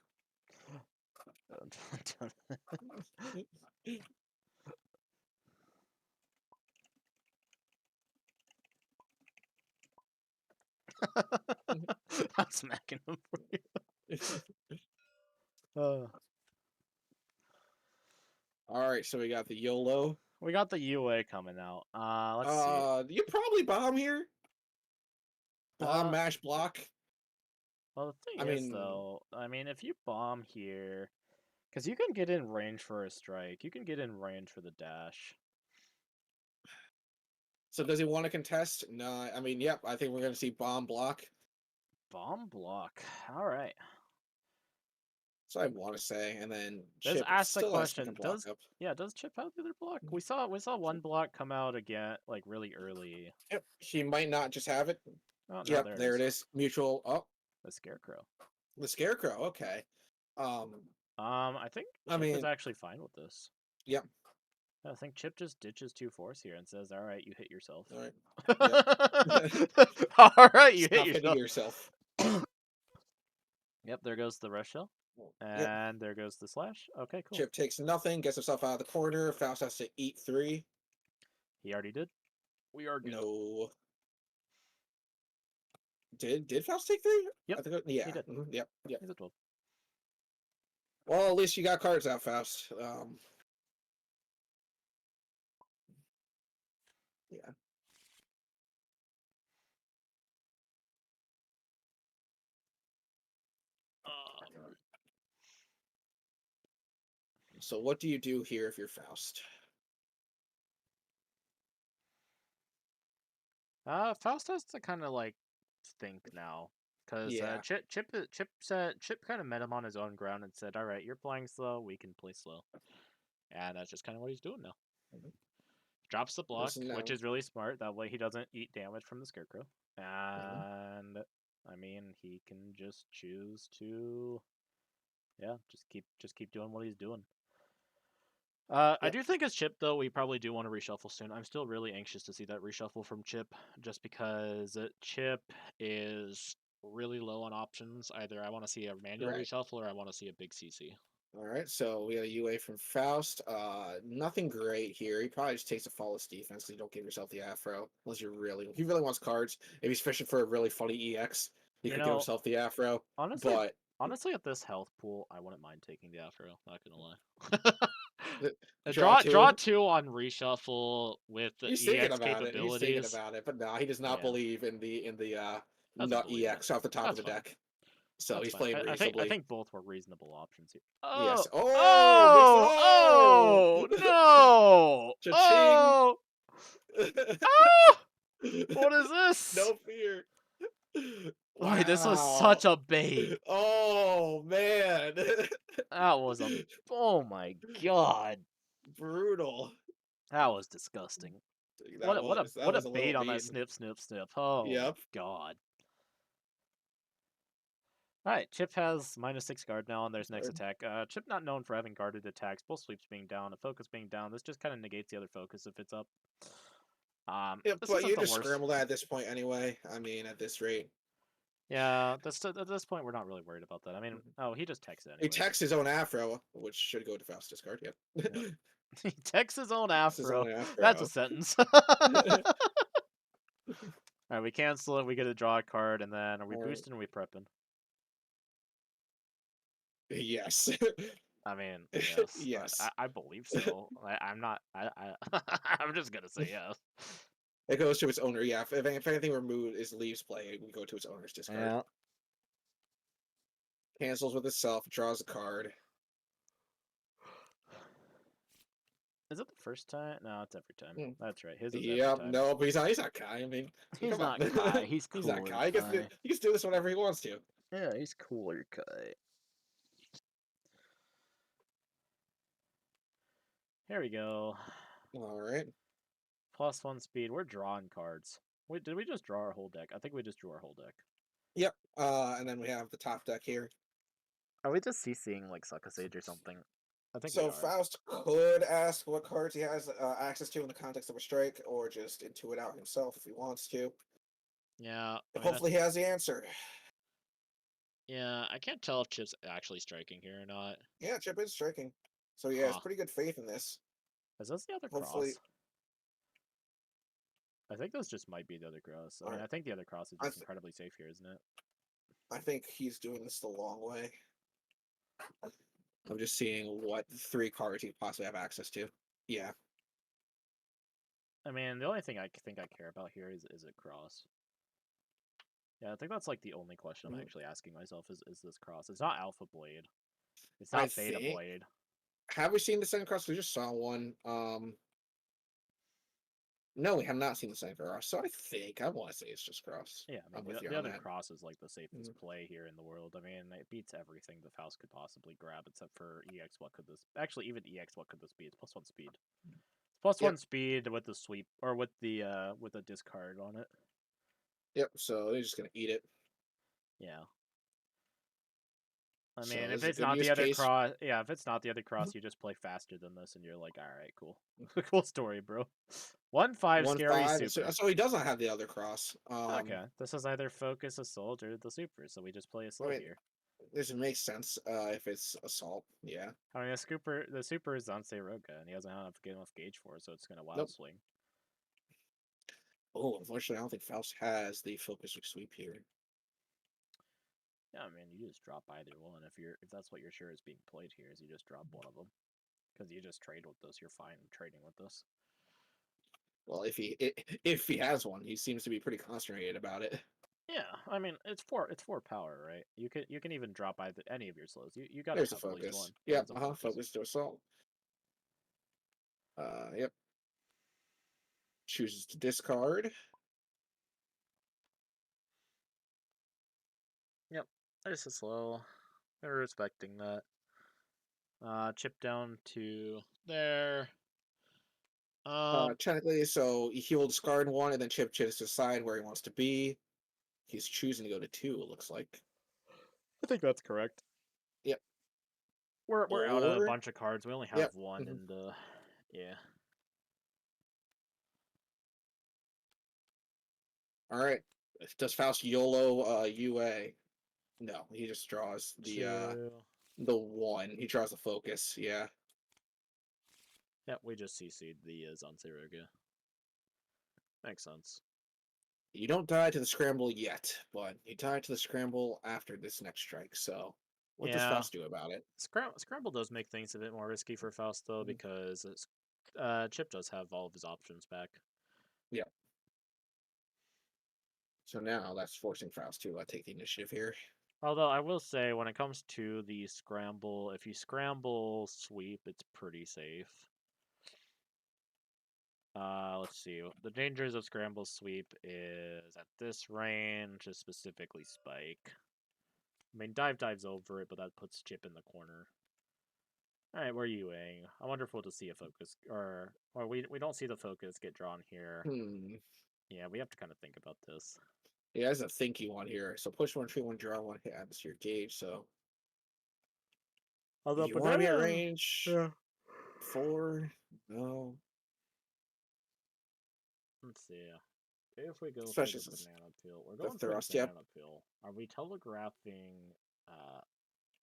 I'm smacking him for you. All right, so we got the YOLO. We got the UA coming out. Let's see. You probably bomb here. Bomb, Uh, mash, block. well, the thing I is, mean, though, I mean, if you bomb here, because you can get in range for a strike, you can get in range for the dash. so does he want to contest? No, I mean, yep. I think we're gonna see bomb block. Bomb block. All right. So I want to say, and then Let's Chip ask the still has question. second block up. Does Chip have the other block? We saw one block come out again, like really early. Yep, he might not just have it. Oh no, Yep, there it there is. it is. Mutual. Oh, The scarecrow. the scarecrow. Okay. Um, I think I Chip is mean, actually fine with this. yep. I think Chip just ditches 2 force here and says, "All right, you hit yourself." All right. Yep. All right, you hit Stop hitting yourself. yourself. Yep, there goes the rush shell. Yep. And there goes the slash. Okay, cool. Chip takes nothing, gets himself out of the corner. Faust has to eat 3. He already did. We are good. No. Did Faust take 3? Yep, I think. he Yeah. did. Yep. Yep. He's a 12. Well, at least you got cards out, Faust. Yeah. So what do you do here if you're Faust? Faust has to kind of like think now, because Yeah. Chip kind of met him on his own ground and said, "All right, you're playing slow. We can play slow," and that's just kind of what he's doing now. Mhm. Drops the block, Listen which now. is really smart. That way he doesn't eat damage from the scarecrow, Mhm. and I mean he can just choose to, yeah, just keep doing what he's doing. I Yep. do think as Chip, though, we probably do want to reshuffle soon. I'm still really anxious to see that reshuffle from Chip, just because Chip is really low on options. Either I want to see a manual Right. reshuffle or I want to see a big CC. All right. So we got a UA from Faust. Nothing great here. He probably just takes a flawless defense because you don't give yourself the afro unless you're really. He really wants cards. If he's fishing for a really funny EX, he You could give know, himself the afro. honestly, But honestly, at this health pool, I wouldn't mind taking the afro. Not gonna lie. draw Draw two. 2 on reshuffle with the He's thinking EX about it. He's thinking capabilities. about it. But no, he does not Yeah, believe in the doesn't nut believe in it. EX off the top of That's the fine. deck. So That's he's fine. playing I reasonably. think both were reasonable options here. Yes. Oh, Oh, mix. oh, Oh, oh, no, cha-ching. oh, oh! What is this? No fear. Wait, this was such Wow. a bait. Oh man. That was a. Oh my god, Brutal. that was disgusting. What That a, what a was that what a was a little bait on that mean. snip. Oh my Yep. god. All right, Chip has -6 guard now on there's next attack. Chip not known for having guarded attacks, both sweeps being down, a focus being down. This just kind of negates the other focus if it's up. Yeah, This but isn't you the just worst. scrambled at this point anyway. I mean, at this rate. Yeah, at this point we're not really worried about that. I mean, Mhm. oh, he just texts it He anyways. texts his own afro, which should go to Faust discard. Yep. Yep. He texts his own Texts his afro. own That's a afro. sentence. All right, we cancel it. We get to draw a card, and then are we Or boosting or are we prepping? yes. I mean, yes, Yes. I believe so. I'm not. I'm just gonna say yes. It goes to its owner. Yeah, if anything removed is leaves play, we go to its owner's discard. Yeah. Cancels with itself, draws a card. Is it the first time? No, it's every time. Hmm. That's right. His is every Yeah, time. no, but he's not Kai. I mean, He's come on. not Kai. He's He's not cooler Kai. Kai. He gets to do this whenever he wants to. Yeah, he's cooler Kai. Here we go. All right. +1 speed. We're drawing cards. Wait, did we just draw our whole deck? I think we just drew our whole deck. Yep. And then we have the top deck here. Are we just CCing like Suck a Sage or something? I think we So are. Faust could ask what cards he has access to in the context of a strike, or just intuit out himself if he wants to. Yeah, I mean, Hopefully, he has the answer. yeah, I can't tell if Chip's actually striking here or not. Yeah, Chip is striking. So he has Huh. pretty good faith in this. Is this the other Hopefully, cross? I think this just might be the other cross. I all mean, right. I think the other cross is I just th incredibly safe here, isn't it? I think he's doing this the long way. I'm just seeing what 3 cards he possibly have access to. Yeah. I mean, the only thing I think I care about here is it cross. Yeah, I think that's like the only question I'm Mhm. actually asking myself is this cross. It's not Alpha Blade. It's I not Theta think. Blade. Have we seen the second cross? We just saw one. No, we have not seen the second cross. So I want to say it's just cross. Yeah, I I'm mean with you the on other that. cross is like the Mhm. safest play here in the world. I mean, it beats everything the Faust could possibly grab except for EX. What could this actually even EX? What could this be? It's +1 speed. It's +1 Yep. speed with the sweep or with the discard on it. Yep. So he's just gonna eat it. Yeah. I So mean, this if is a it's good not the use other case. cross, yeah, if it's not the other cross, you just play faster than this, and you're like, all right, cool, cool story, bro. 1/5 One scary five. super. So he doesn't have the other cross. Okay, this is either focus, assault, or the super, so we just play a I slow mean, here. this makes sense. If it's assault, yeah. I mean, the super is Zansei Roga, and he doesn't have enough gauge for it, so it's gonna wild Nope. swing. Oh, unfortunately, I don't think Faust has the focus sweep here. Yeah, I mean, you just drop either one if that's what you're sure is being played here, is you just drop one of them, because you just trade with this. You're fine trading with this. Well, if he has one, he seems to be pretty concentrated about it. Yeah, I mean it's four power, right? You can even drop either any of your slows. You got to There's a have at least focus. one. Yep. There's a focus. Focus to assault. Yep. Chooses to discard. Yep, there's a slow. They're respecting that. Chip down to there. Technically, so he will discard one and then Chip chips to decide where he wants to be. He's choosing to go to 2. It looks like. I think that's correct. Yep. We're out of a Or bunch of cards. We only have yep. one, and yeah. All right. Does Faust YOLO UA? No, he just draws Two. the 1. He draws the focus. Yeah. Yep, we just CC'd the Zanseroga. Makes sense. You don't die to the scramble yet, but you die to the scramble after this next strike. So, what does Yeah, Faust do about it? Scramble does make things a bit more risky for Faust though Mhm. because Chip does have all of his options back. Yeah. So now that's forcing Faust to take the initiative here. Although I will say, when it comes to the scramble, if you scramble sweep, it's pretty safe. Let's see. The dangers of scramble sweep is at this range, is specifically spike. I mean, dives over it, but that puts Chip in the corner. All right, where are you aiming? I wonder if we'll just see a focus, or we don't see the focus get drawn here. Hmm. Yeah, we have to kind of think about this. He has a thinky one here. So push one, treat one, draw one, hit atmosphere gauge. So Although you want to be at banana, range yeah. 4? No. Let's see. If we go for Especially the since banana peel, we're the going for the thrust. Yep. banana peel. Are we telegraphing?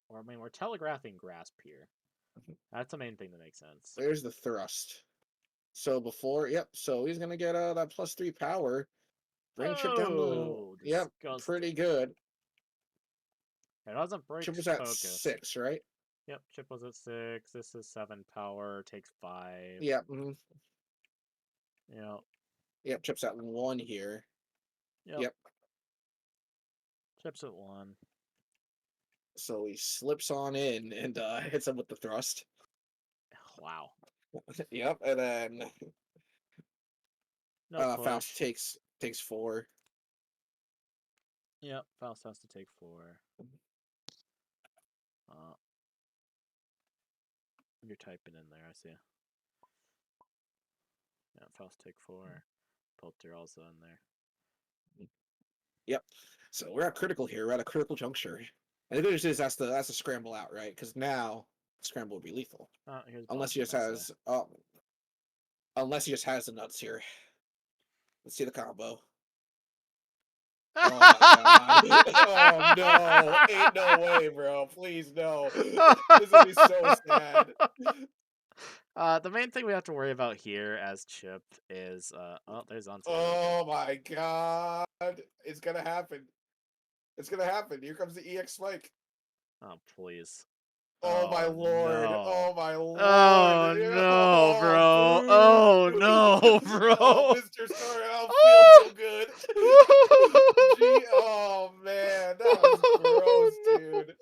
Or I mean, we're telegraphing grasp here. That's the main thing that makes sense. There's the thrust. So before, yep. So he's gonna get that +3 power. Bring Chip down to Oh, yep, disgusting. pretty good. It doesn't break Chip was at focus. 6, right? Yep, Chip was at 6. This is 7 power, takes 5. Yep. Yep, Yep. Chip's at 1 here. yep. Yep. Chip's at 1. So he slips on in and hits him with the thrust. Wow. Yep. And then No Faust push. takes 4. Yep, Faust has to take 4. Uh, you're typing in there, I see. Yeah, Faust take 4. Polter also in there. Yep. So we're at critical here. We're at a critical juncture. And the good news is that's the scramble out, right? Because now scramble would be lethal. Oh, here's Unless Bob's he just MSA. has the nuts here. Let's see the combo. Oh my god. Oh no. Ain't no way, bro. Please no. This would be so sad. The main thing we have to worry about here as Chip is, oh, there's Onslaught right there. Oh my god. It's gonna happen. It's gonna happen. Here comes the EX spike. Oh, please. Oh my Oh, lord. no. Oh my lord. Oh, no, Oh bro. boo. Oh, no, Oh, bro. Mr. Storyhouse feels so good. Gee, oh man, that was gross, dude.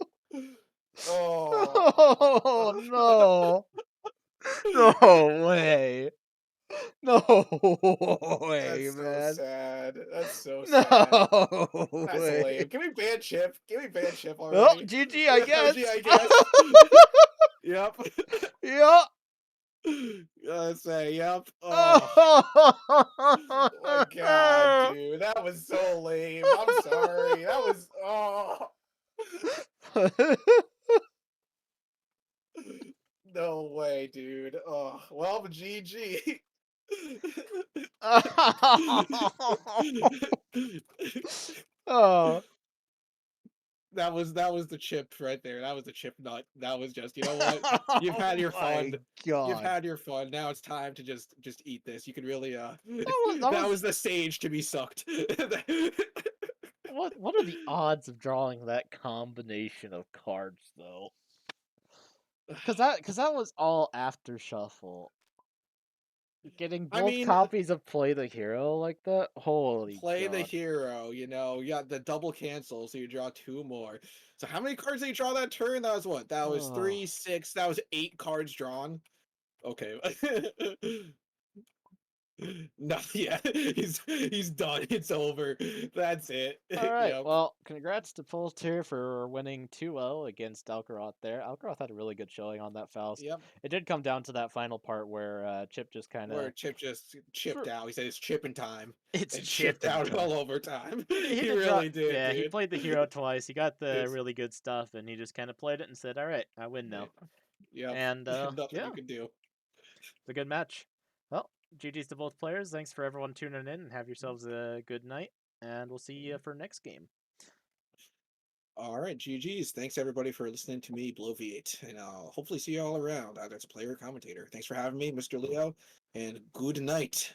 Oh. Oh, no. No way. No way, That's so man. sad. That's so sad. No That's way. lame. Give me ban Chip. Give me ban Chip Well, already. GG, I Gee, guess. I guess. Yep. Yeah. Let's say, yep. Oh Oh. my god, dude. That was so lame. I'm sorry. That was no way, dude. Oh, well, GG. Oh. That was the chip right there. That was the chip nut. That was just, you know what? You've Oh had your my fun. You've god. had your fun. Now it's time to just eat this. You can really That that was was the stage to be sucked. what are the odds of drawing that combination of cards though? Cause that was all after shuffle. Getting I both mean, copies of Play the Hero like that? Holy play the god. hero, you got the double cancel, so you draw 2 more. So how many cards did you draw that turn? That was what? That was Oh. 3, 6, that was 8 cards drawn. Okay. No, yeah, he's done. It's over. That's it. All right. Yep. Well, congrats to Polter for winning 2-0 against Alkaroth there. Alkaroth had a really good showing on that Faust. Yep. It did come down to that final part where Chip just kind Where of Chip just chipped out. He said it's chipping time. it's And chipped chipping out time. all over time. He He did draw. really did, Yeah, he dude. played the hero twice. He got the It's, really good stuff, and he just kind of played it and said, "All right, I win now." yep. And Nothing yeah, you can do. it's a good match. Well, GG's to both players. Thanks for everyone tuning in, and have yourselves a good night. And we'll see you for next game. All right, GG's. Thanks everybody for listening to me bloviate, and I'll hopefully see you all around, either as a player or commentator. Thanks for having me, Mr. Leo, and good night.